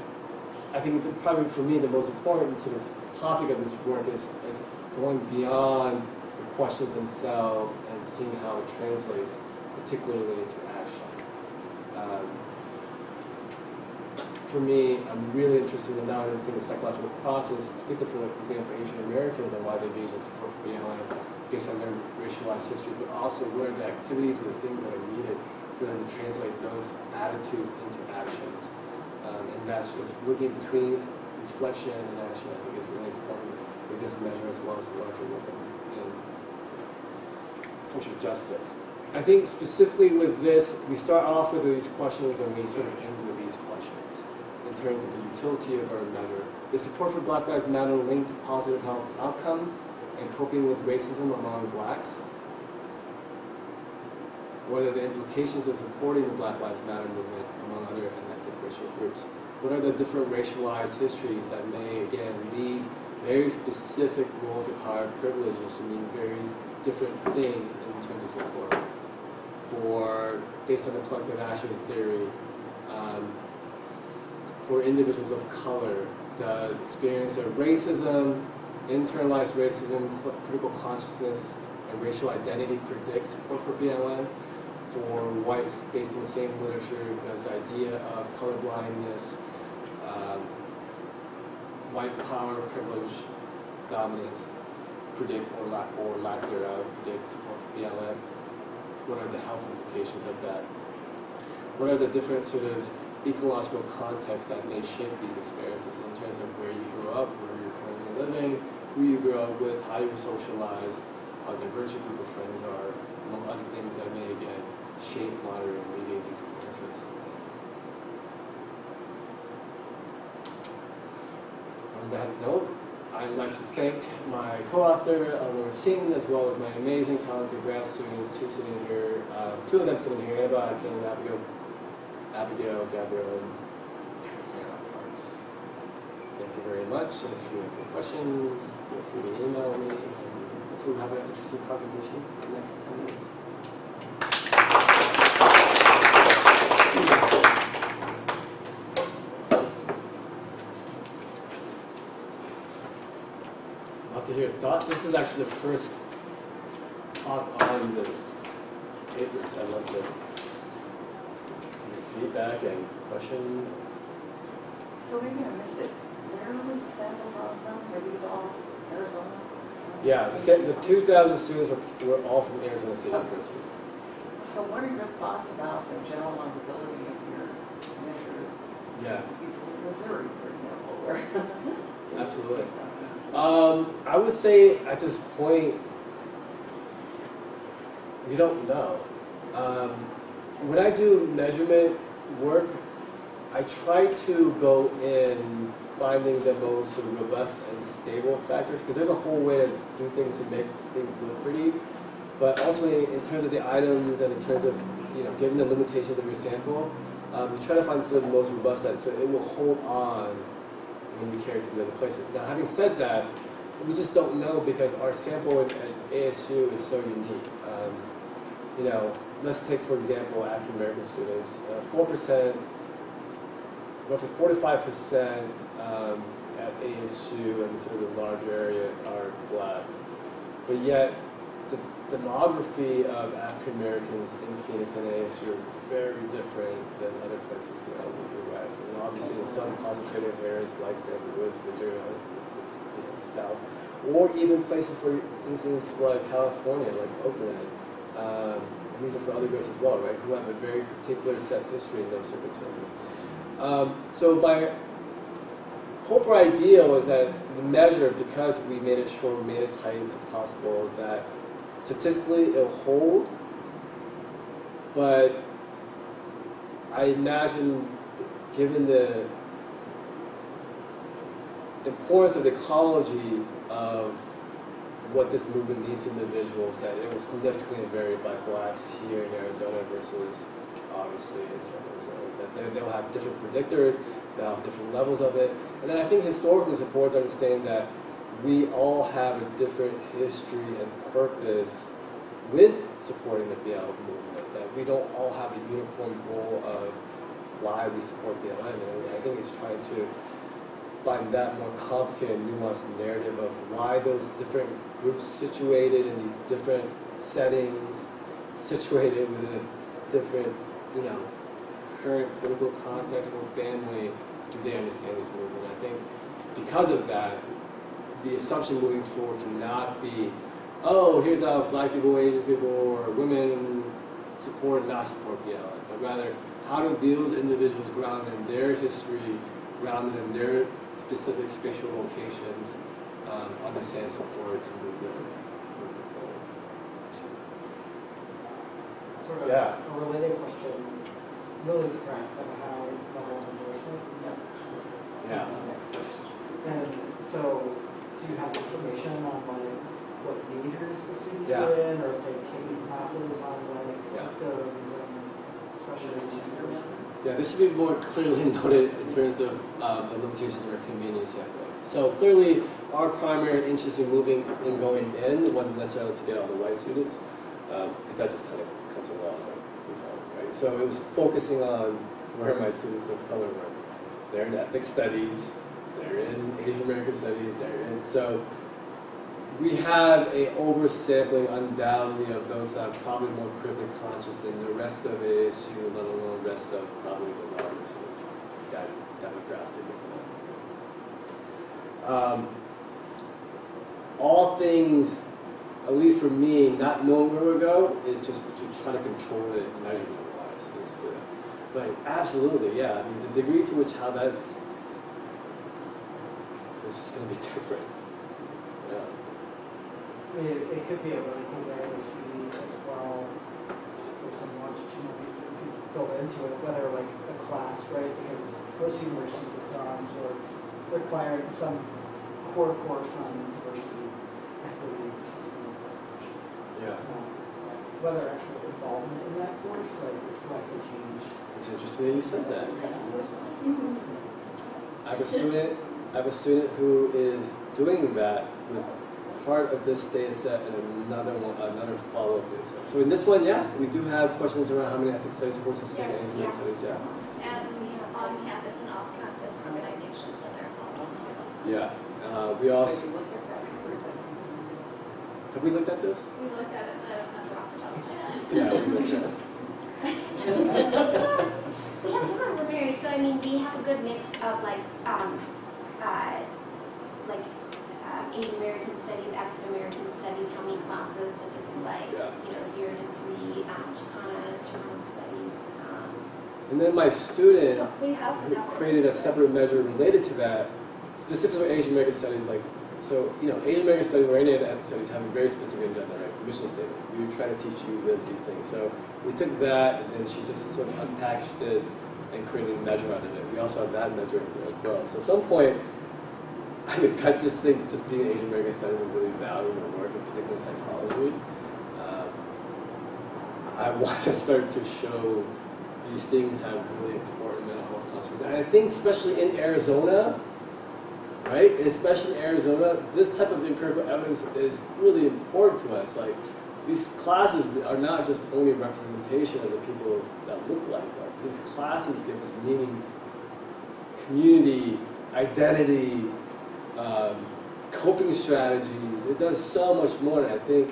I think probably for me the most important sort of topic of this work is going beyond the questions themselves and seeing how it translates, particularly into action. For me, I'm really interested in now understanding the psychological process, particularly for example Asian Americans and why they engage in support for BLM based on their racialized history, but also what are the activities or the things that are needed for them to translate those attitudes into actions. And that's sort of looking between reflection and action, I think, is really important with this measure as well as the larger work in social justice. I think specifically with this, we start off with these questions and we sort of end with these questions in terms of the utility of our measure. Is support for Black Lives Matter linked to positive health outcomes and coping with racism among blacks? What are the implications of supporting the Black Lives Matter movement among other ethnic racial groups? What are the different racialized histories that may, again, lead very specific roles of power and privileges to mean very different things in terms of support? Based on the collective action theory, for individuals of color, does experience of racism, internalized racism, critical consciousness, and racial identity predict support for BLM? For whites, based in the same literature, does the idea of colorblindness, white power, privilege, dominance predict or lack thereof predict support for BLM? What are the health implications of that? What are the different sort of ecological contexts that may shape these experiences in terms of where you grew up, where you're currently living, who you grew up with, how you were socialized, how diverse your group of friends are, among other things that may, again, shape, monitor, and mediate these processes. On that note, I'd like to thank my co-author, Laura Seaton, as well as my amazing, talented grad students, two sitting here, two of them sitting here, Eva, Ken, Abigail, Gabrielle, and Sarah Parks. Thank you very much, and if you have any questions, feel free to email me, and hopefully we'll have an interesting conversation in the next 10 minutes. To hear thoughts. This is actually the first talk on this paper, so I'd love to hear feedback and questions. So maybe I missed it. Where was the sample from? Maybe it was all Arizona? Yeah, the 2,000 students were all from Arizona State University. So what are your thoughts about the generalizability of your measure? Yeah. Missouri, for example, where absolutely. I would say at this point, we don't know. When I do measurement work, I try to go in finding the most sort of robust and stable factors, because there's a whole way to do things to make things look pretty. But ultimately, in terms of the items and in terms of, given the limitations of your sample, you try to find sort of the most robust that so it will hold on when you carry it to the other places. Now, having said that, we just don't know because our sample at ASU is so unique. Let's take, for example, African American students. 4%, roughly 45% at ASU and sort of the larger area are black. But yet, the demography of African Americans in Phoenix and ASU are very different than other places around the U.S. And obviously, in some concentrated areas like St. Louis, Missouri, the South, or even places, for instance, like California, like Oakland. These are for other groups as well, right? Who have a very particular set history in those circumstances. So my hope or ideal is that the measure, because we made it short, we made it tight as possible, that statistically it'll hold. But I imagine, given the importance of the ecology of what this movement means to individuals, that it will significantly vary by blacks here in Arizona versus obviously in San Jose. That they'll have different predictors, they'll have different levels of it. And then I think historically it's important to understand that we all have a different history and purpose with supporting the BL movement, that we don't all have a uniform goal of why we support BLM. And I think it's trying to find that more complicated, nuanced narrative of why those different groups situated in these different settings, situated within a different, current political context and family, do they understand this movement? I think because of that, the assumption moving forward cannot be, oh, here's how black people, Asian people, or women support and not support BLM, but rather, how do those individuals grounded in their history, grounded in their specific spatial locations, understand support and move forward. Sort of Yeah. a related question. Really surprised by the high level of endorsement. Yeah. And so, do you have information on what majors the students Yeah. are in, or if they're taking classes on Yeah. systems and special education? Yeah, this should be more clearly noted in terms of the limitations of our convenience sampling. So clearly, our primary interest in moving and going in wasn't necessarily to get all the white students, because that just kind of comes along by default, right? So it was focusing on where my students of color were. They're in ethnic studies, they're in Asian American studies, so we have a oversampling undoubtedly of those that are probably more critically conscious than the rest of ASU, let alone the rest of probably the larger sort of that demographic. All things, at least for me, not knowing where we go is just to try to control it measurement-wise. But absolutely, yeah. I mean, the degree to which how that's just going to be different. Yeah. I mean, it could be a really cool way to see as well if some longitudinal piece that could build into it, whether like a class, right? Because most universities have gone towards requiring some core course on diversity, equity, system discussion. Yeah. Whether actual involvement in that course reflects a change. It's interesting that you said that. I have a student who is doing that with part of this data set and another follow-up data set. So in this one, yeah, we do have questions around how many ethnic studies courses do and engineering studies, yeah. And we have on-campus and off-campus organizations that they're involved in too. Yeah. We also So you looked at that, or is that something? have we looked at this? We looked at it, I don't know off the top of my head. Yeah, we looked at it. We're very, so I mean, we have a good mix of Asian American studies, African American studies, how many classes, if it's 0 to 3, Chicana, Chicano studies. And then my student So we have who created a separate measure related to that, specifically Asian American studies, Asian American studies or any other ethnic studies have a very specific agenda, right? Mission statement. We try to teach you these things. So we took that and then she just sort of unpackaged it and creating a measure out of it. We also have that measure as well. So at some point, I mean, I just think just being Asian American Studies and really valuing the work, in particular psychology, I want to start to show these things have really important mental health consequences. And I think especially in Arizona, right? Especially in Arizona, this type of empirical evidence is really important to us. Like, these classes are not just only a representation of the people that look like us. These classes give us meaning, community, identity, coping strategies. It does so much more. And I think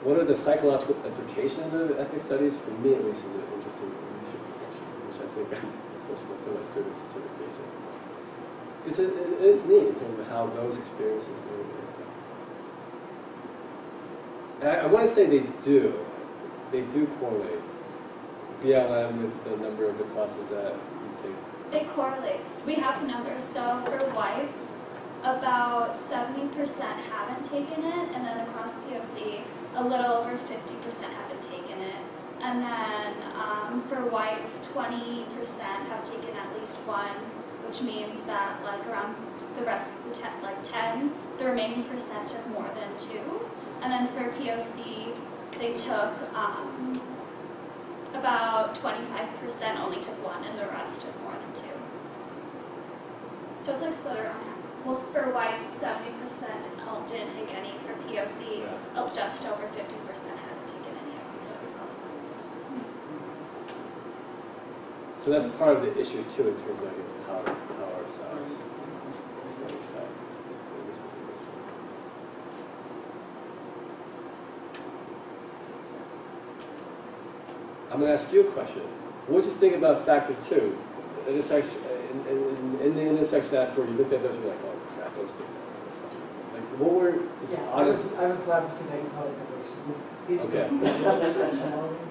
one of the psychological implications of ethics studies, for me at least, is an interesting research profession, which I think I'm most of my students in certification. It is neat in terms of how those experiences really impact. And I want to say they do correlate BLM with the number of the classes that you take. It correlates. We have numbers. So for whites, about 70% haven't taken it, and then across POC, a little over 50% haven't taken it. And then for whites, 20% have taken at least one, which means that like around the rest of the 10, the remaining percent took more than 2. And then for POC, they took about 25% only took 1, and the rest took more than 2. So it's like split around half. Well, for whites, 70% didn't take any. For POC, just over 50% hadn't taken any of these studies classes. So that's part of the issue too, in terms of its power size. I'm going to ask you a question. What do you think about factor 2? Intersection, in the intersectionality where you looked at those, you're like, oh crap, let's take that intersection. Like, what were just honest? I was glad to see that you called it diversity. Okay. Intersectionality.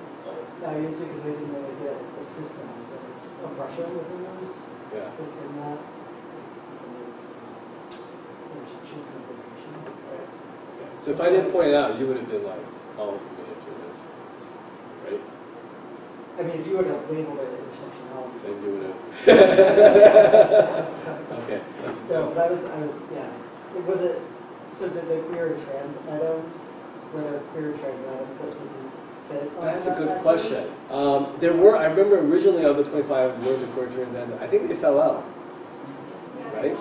Obviously, because they didn't really get a system of oppression within those. Yeah. Within that. Intersections of information. Right. Okay. So if I didn't point it out, you would have been like, oh, right? I mean, if you would have labeled it intersectionality. Then you would have. Okay. No, but I was, yeah. Was it, so did the queer and trans items, were there queer and trans items that didn't fit? That's a good question. There were, I remember originally of the 25 were the queer trans items. I think they fell out. Right?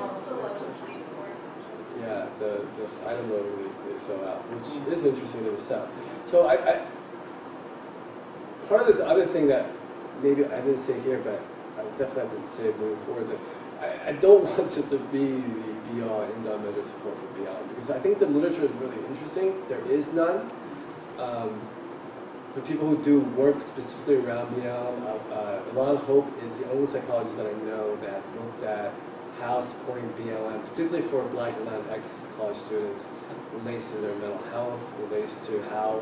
Yeah, the item load they fell out, which is interesting in itself. So I part of this other thing that maybe I didn't say here, but I would definitely have to say moving forward is that I don't want just to be the be-all, end-all measure support for BLM, because I think the literature is really interesting. There is none. For people who do work specifically around BLM, Alon Hope is the only psychologist that I know that looked at how supporting BLM, particularly for Black and Latinx college students, relates to their mental health, relates to how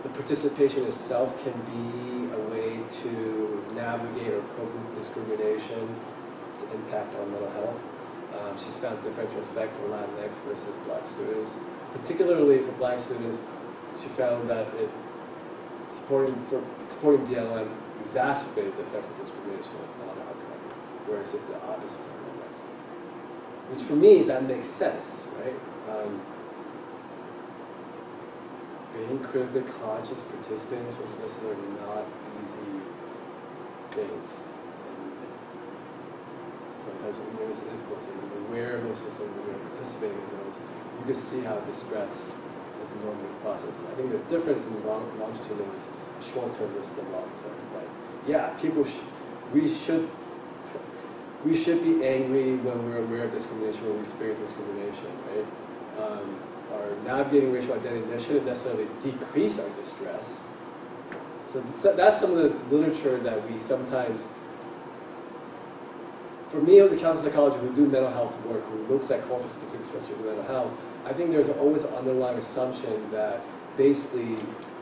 the participation itself can be a way to navigate or cope with discrimination's impact on mental health. She's found differential effect for Latinx versus Black students. Particularly for Black students, she found that supporting BLM exacerbated the effects of discrimination on outcome, whereas it's the opposite for Latinx. Which for me, that makes sense, right? Being critically conscious, participating in social justice are not easy things. And sometimes awareness is built in. We're aware of those systems, we're participating in those. You can see how distress is a normal process. I think the difference in longitudinal is short-term versus the long-term. Like, yeah, we should be angry when we're aware of discrimination, when we experience discrimination, right? Or navigating racial identity, that shouldn't necessarily decrease our distress. So that's some of the literature that we sometimes, for me as a counselor psychologist who do mental health work, who looks at culture-specific stressors in mental health, I think there's always an underlying assumption that basically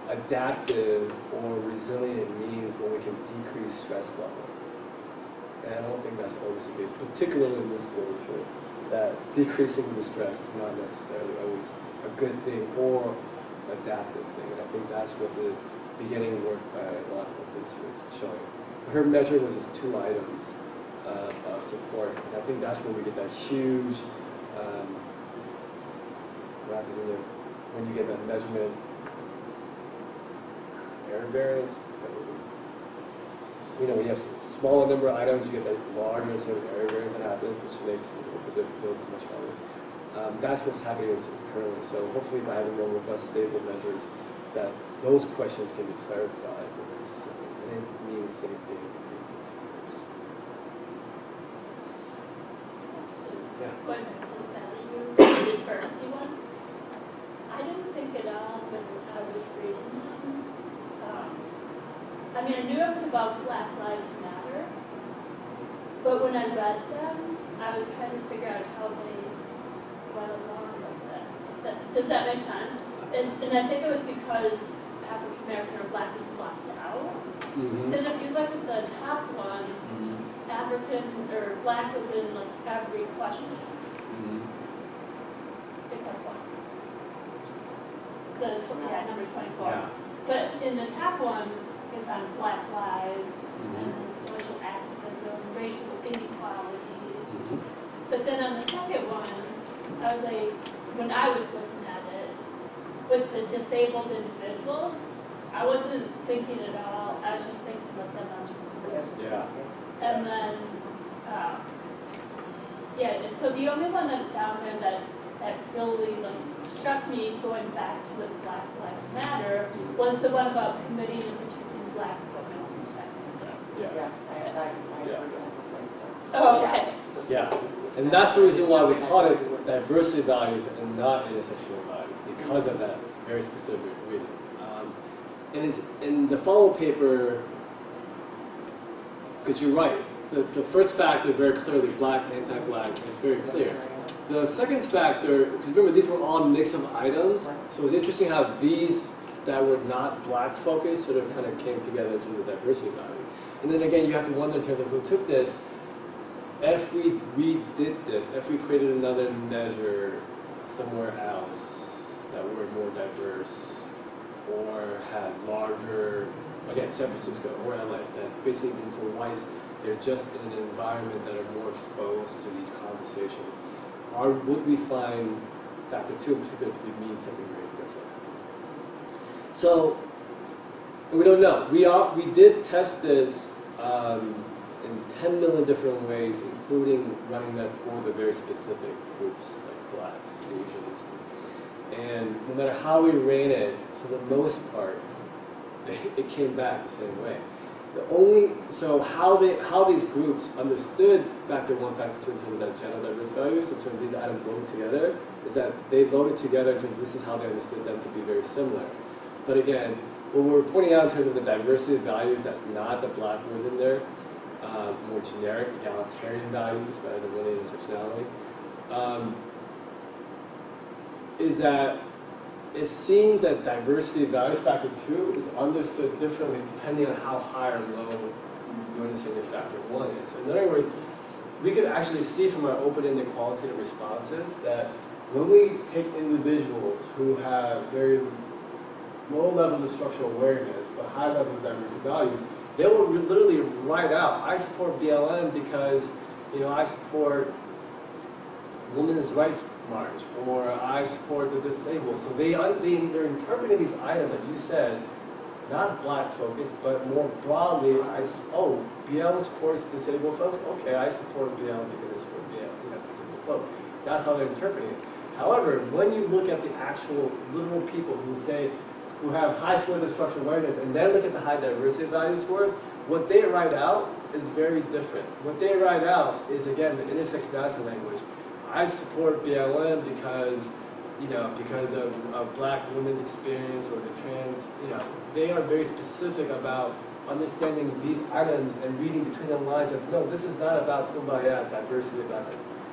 adaptive or resilient means when we can decrease stress level. And I don't think that's always the case, particularly in this literature, that decreasing the stress is not necessarily always a good thing or adaptive thing. And I think that's what the beginning work by a lot of this is showing. her metric was just 2 items of support. And I think that's when we get that huge, what happens when you get that measurement error variance. You know, when you have smaller number of items, you get that larger sort of error variance that happens, which makes the predictability much harder. That's what's happening currently. So hopefully by having more robust, stable measures, that those questions can be clarified with the system. And it means the same thing. Yeah. Going back to the value, the diversity one, I didn't think at all when I was reading them. I mean, I knew it was about Black Lives Matter, but when I read them, I was trying to figure out how they went along with it. Does that make sense? And I think it was because African American or Black was blocked out. Because if you look at the top one, African or Black was in like every question, except one. Yeah, number 24. Yeah. But in the top one, it's on Black lives and social activism, racial inequality. But then on the second one, I was like, when I was looking at it, with the disabled individuals, I wasn't thinking at all. I was just thinking about them as groups. Yeah. And then, yeah, so the only one that's down there that really like struck me going back to the Black Lives Matter was the one about committing and protecting Black women from sexism. Yeah. I agree on the same sense. Oh, okay. Yeah. And that's the reason why we call it diversity values and not intersectional values, because of that very specific reason. And it's in the follow paper, because you're right. The first factor, very clearly, Black, anti-Black, is very clear. The second factor, because remember, these were all mix of items, so it's interesting how these that were not Black focused sort of kind of came together to the diversity value. And then again, you have to wonder in terms of who took this. If we redid this, if we created another measure somewhere else that were more diverse or had larger, again, San Francisco or LA, that basically for whites, they're just in an environment that are more exposed to these conversations, or would we find factor 2 in particular to mean something very different? So, we don't know. We did test this in 10 million different ways, including running that for the very specific groups like Blacks, Asians. And no matter how we ran it, for the most part, it came back the same way. So how these groups understood factor 1, factor 2 in terms of that general diverse values, in terms of these items loaded together, is that they loaded together in terms of this is how they understood them to be very similar. But again, what we're pointing out in terms of the diversity of values, that's not the Black words in there, more generic, egalitarian values rather than really intersectionality, is that it seems that diversity of value factor 2 is understood differently depending on how high or low you understand your factor 1 is. So in other words, we could actually see from our open-ended qualitative responses that when we take individuals who have very low levels of structural awareness but high levels of diversity values, they will literally write out, I support BLM because, I support women's rights march, or I support the disabled. So they're interpreting these items, as you said, not Black focused, but more broadly, BLM supports disabled folks? Okay, I support BLM because I support disabled folks. That's how they're interpreting it. However, when you look at the actual literal people who have high scores of structural awareness, and then look at the high diversity value scores, what they write out is very different. What they write out is, again, the intersectionality language. I support BLM because, because of Black women's experience or the trans, they are very specific about understanding these items and reading between the lines as, no, this is not about kumbaya, diversity, about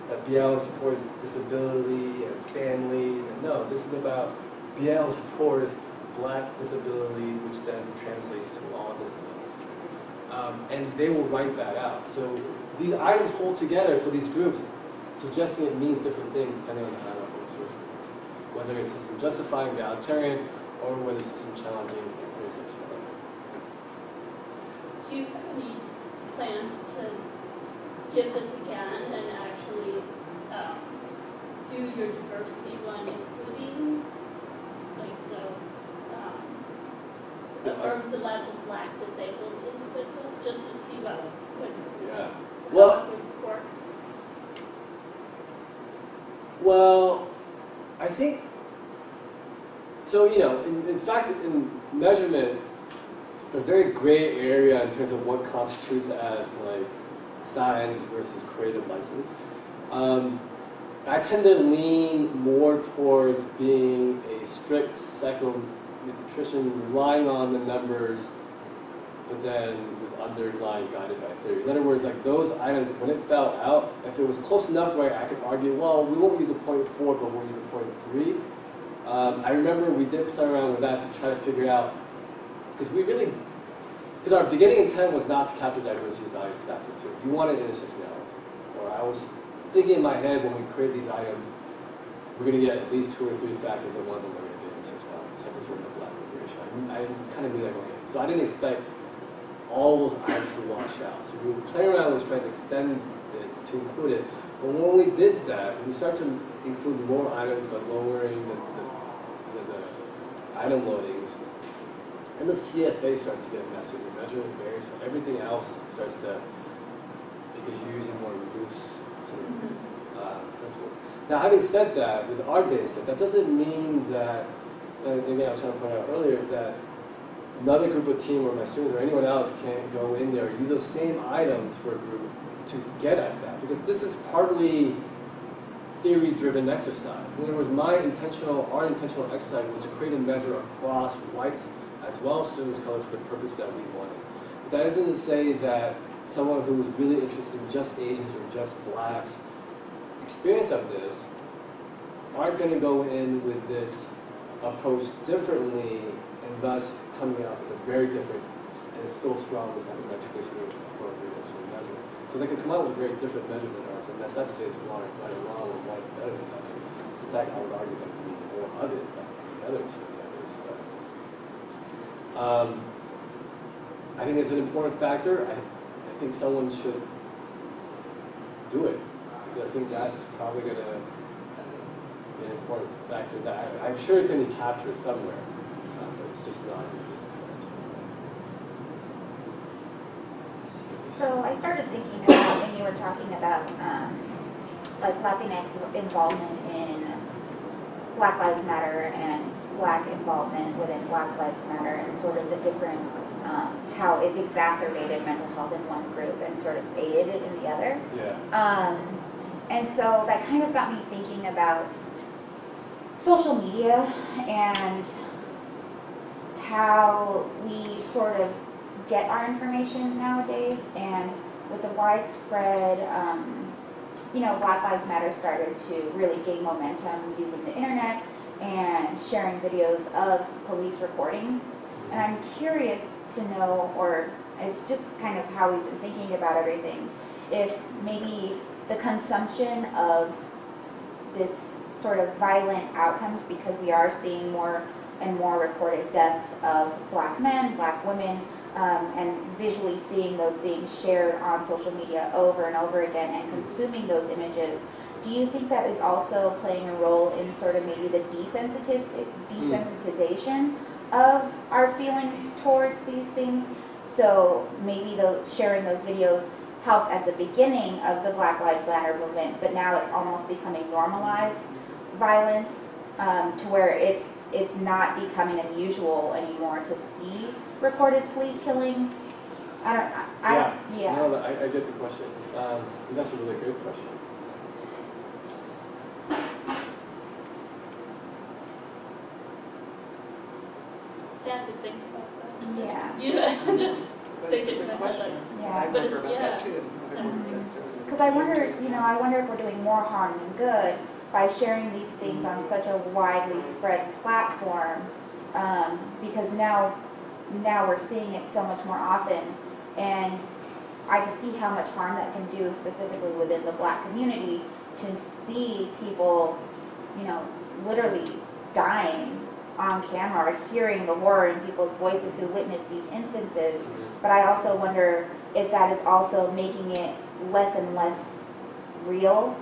that BLM supports disability and families, and no, this is about BLM supports Black disability, which then translates to all disability. And they will write that out. So these items hold together for these groups, suggesting it means different things depending on the high level of social, whether it's system justifying, egalitarian, or whether it's system challenging, intersectionality. So do you have any plans to give this again and actually do your diversity one, including, like, so, affirms the lives of Black disabled individuals, just to see what would, Yeah. how Well, it would work? Well, I think, so, you know, in fact, in measurement, it's a very gray area in terms of what constitutes as, like, science versus creative license. I tend to lean more towards being a strict psychometrician, relying on the numbers, but then with underlying guided by theory. In other words, like those items, when it fell out, if it was close enough where I could argue, well, we won't use a 0.4, but we'll use a 0.3. I remember we did play around with that to try to figure out, because our beginning intent was not to capture diversity values factor 2. You wanted intersectionality. Or I was thinking in my head when we create these items, we're going to get at least 2 or 3 factors, and one of them are going to be intersectionality, something from the Black liberation. I kind of knew that going in. So I didn't expect all those items to wash out. So we were playing around with trying to extend it to include it. But when we did that, we started to include more items by lowering the item loadings. And the CFA starts to get messy. The measurement varies, so everything else starts to, because you're using more loose sort of principles. Now, having said that, with our data set, that doesn't mean that, and again, I was trying to point out earlier, that another group of team or my students or anyone else can't go in there or use those same items for a group to get at that. Because this is partly theory-driven exercise. In other words, our intentional exercise was to create a measure across whites as well as students of color for the purpose that we wanted. But that isn't to say that someone who's really interested in just Asians or just Blacks' experience of this aren't going to go in with this approach differently and thus coming up with a very different and still strong psychometric measure. So they can come out with a very different measure than ours, and that's not to say it's wrong or right or wrong or one is better than the other. In fact, I would argue that we need more of it than the other two measures. But, I think it's an important factor. I think someone should do it. I think that's probably going to be an important factor that I'm sure is going to be captured somewhere, but it's just not in this context. So I started thinking about when you were talking about like Latinx involvement in Black Lives Matter and Black involvement within Black Lives Matter and sort of the different, how it exacerbated mental health in one group and sort of aided it in the other. Yeah. And so that kind of got me thinking about social media and how we sort of get our information nowadays, and with the widespread, Black Lives Matter started to really gain momentum using the internet and sharing videos of police recordings. And I'm curious to know, or it's just kind of how we've been thinking about everything, if maybe the consumption of this sort of violent outcomes, because we are seeing more and more reported deaths of Black men, Black women, and visually seeing those being shared on social media over and over again and consuming those images, do you think that is also playing a role in sort of maybe the desensitization of our feelings towards these things? So maybe sharing those videos helped at the beginning of the Black Lives Matter movement, but now it's almost becoming normalized violence, to where it's not becoming unusual anymore to see recorded police killings. Yeah. No, I get the question. That's a really great question. Sad to think about that. Yeah. I'm just But it's a thinking good about question. that. Yeah. I wonder about Yeah. that too. Because I wonder if we're doing more harm than good by sharing these things on such a widely spread platform, because now we're seeing it so much more often, and I can see how much harm that can do specifically within the Black community to see people, literally dying on camera or hearing the horror in people's voices who witness these instances. But I also wonder if that is also making it less and less real,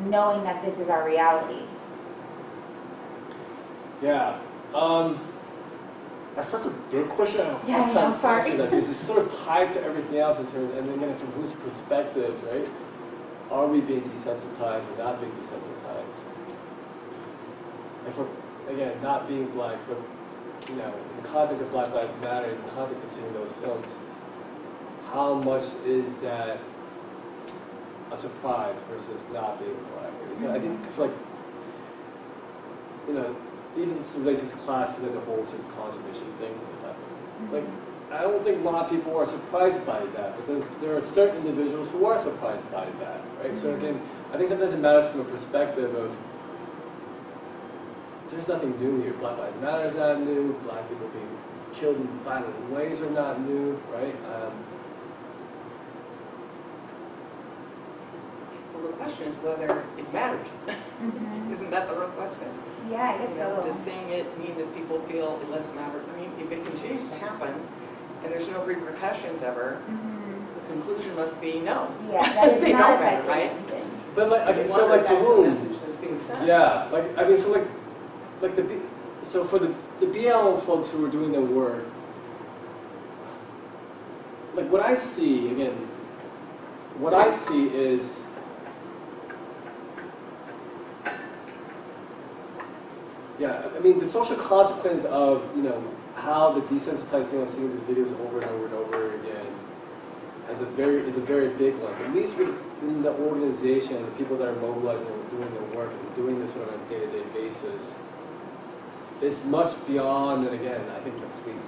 knowing that this is our reality. Yeah. That's such a big question. I have a Yeah, hard time I'm sorry. answering that because it's sort of tied to everything else in terms, and again, from whose perspective, right? Are we being desensitized or not being desensitized? If we're, again, not being black, but, you know, in the context of Black Lives Matter, in the context of seeing those films, how much is that a surprise versus not being black? So I think, like, you know, even it's related to class, you know, the whole sort of conservation things that's happening. Like, I don't think a lot of people are surprised by that, but there are certain individuals who are surprised by that, right? So again, I think sometimes it matters from a perspective of there's nothing new here. Black Lives Matter is not new. Black people being killed in violent ways are not new, right? Well, the question is whether it matters. Isn't that the real question? Yeah, I guess You know, so. does seeing it mean that people feel it less matter? I mean, if it continues to happen and there's no repercussions ever, the conclusion must be no. Yeah, that is They not don't matter, affecting right? anything. But like, okay, so Wonder like if for that's the whom? message that's being sent. Yeah, like I mean, for like so for the BL folks who are doing their work, like what I see again, what I see is yeah, I mean the social consequence of, you know, how the desensitizing of seeing these videos over and over and over again is a very big one. At least within the organization, the people that are mobilizing and doing their work and doing this on a day-to-day basis, it's much beyond, and again, I think the police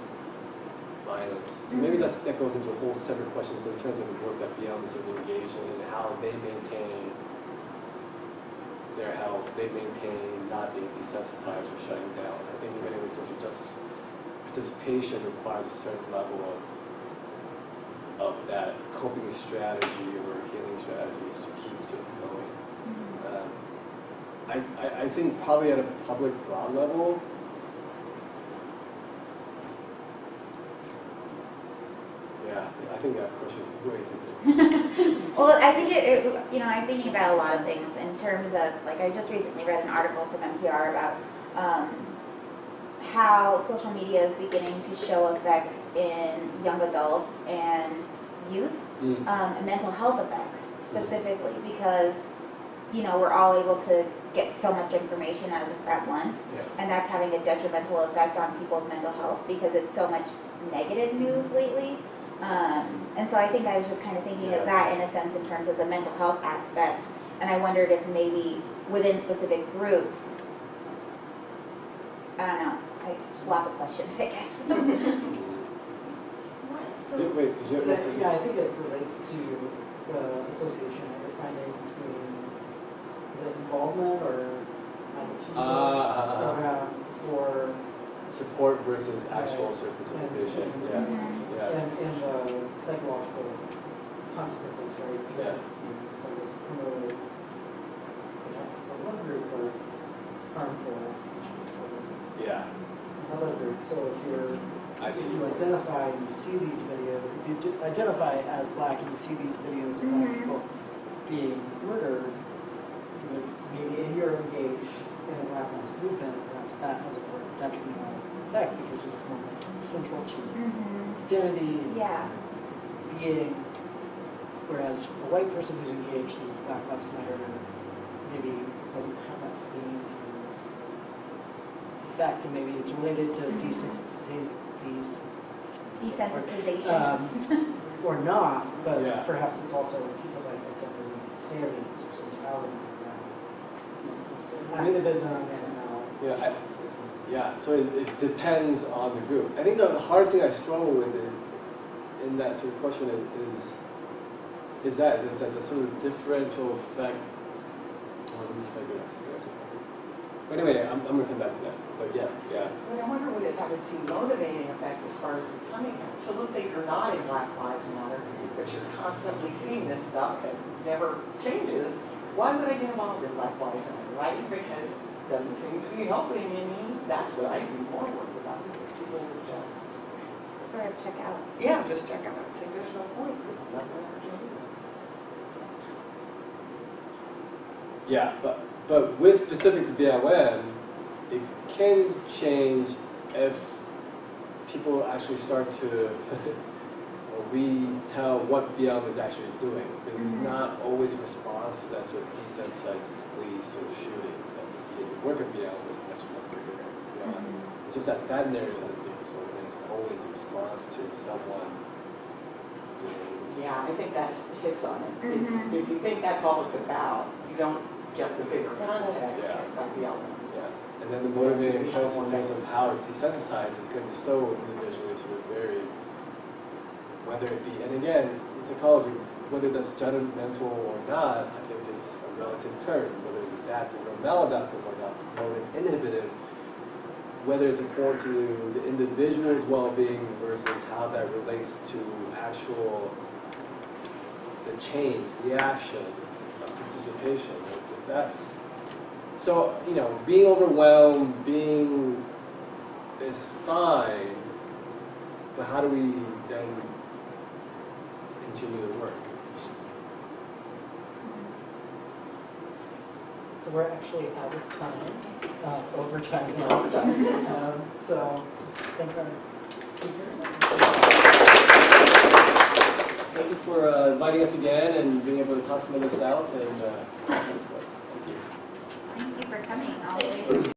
violence. So maybe that goes into a whole separate questions in terms of the work that BL is engaged in and how they maintain their health, they maintain not being desensitized or shutting down. I think in many ways social justice participation requires a certain level of that coping strategy or healing strategies to keep sort of going. I think probably at a public broad level, yeah, I think that question is way too big. Well, I think you know, I'm thinking about a lot of things in terms of, like, I just recently read an article from NPR about how social media is beginning to show effects in young adults and youth, and mental health effects specifically, because, you know, we're all able to get so much information at once, and that's having a detrimental effect on people's mental health because it's so much negative news lately. And so I think I was just kind of thinking of that in a sense in terms of the mental health aspect, and I wondered if maybe within specific groups, I don't know, lots of questions, I guess. Wait, did you listen? Yeah, I think it relates to the association that you're finding between, is it involvement or attitude program for support versus actual sort of participation. Yeah. and the psychological consequences, right? So some of this promoted for one group or harmful Yeah. another group. So if I if see. you identify and you see these videos, if you identify as black and you see these videos of black people being murdered, maybe and you're engaged in the Black Lives Movement, perhaps that has a more detrimental effect because it's more central to identity, being, whereas a white person who's engaged in Black Lives Matter maybe doesn't have that same effect, and maybe it's related to desensitization. Or not, but perhaps it's also a piece of like identity, salience or centrality, activism, and So it depends on the group. I think the hardest thing I struggle with in that sort of question is that the sort of differential effect. Let me see if I get it. But anyway, I'm going to come back to that. But yeah. But I wonder would it have a demotivating effect as far as becoming it? So let's say you're not in Black Lives Matter, but you're constantly seeing this stuff that never changes. Why would I get involved in Black Lives Matter, right? Because doesn't seem to be helping any, that's what I'd be more worried about, if people would just, Sort of check out. yeah, just check out, say there's no point, there's nothing I can do. Yeah, but with specific to BLM, it can change if people actually start to retell what BLM is actually doing, because it's not always a response to that sort of desensitized police sort of shootings. That the work of BLM is much more bigger. It's just that that narrative isn't being sort of, it's always a response to someone being. Yeah, I think that hits on it. If you think that's all it's about, you don't get the bigger context Yeah. of the element. Yeah, and then the motivating premise in terms of how it desensitizes is going to be so individually sort of varied, whether it be, and again, in psychology, whether that's judgmental or not, I think is a relative term, whether it's adaptive or maladaptive or not, promotive, inhibitive, whether it's important to the individual's well-being versus how that relates to actual, the change, the action of participation. If that's, so, you know, being overwhelmed, is fine, but how do we then continue to work? So we're actually out of time, over time now. So just thank our speaker. Thank you for inviting us again and being able to talk some of this out, and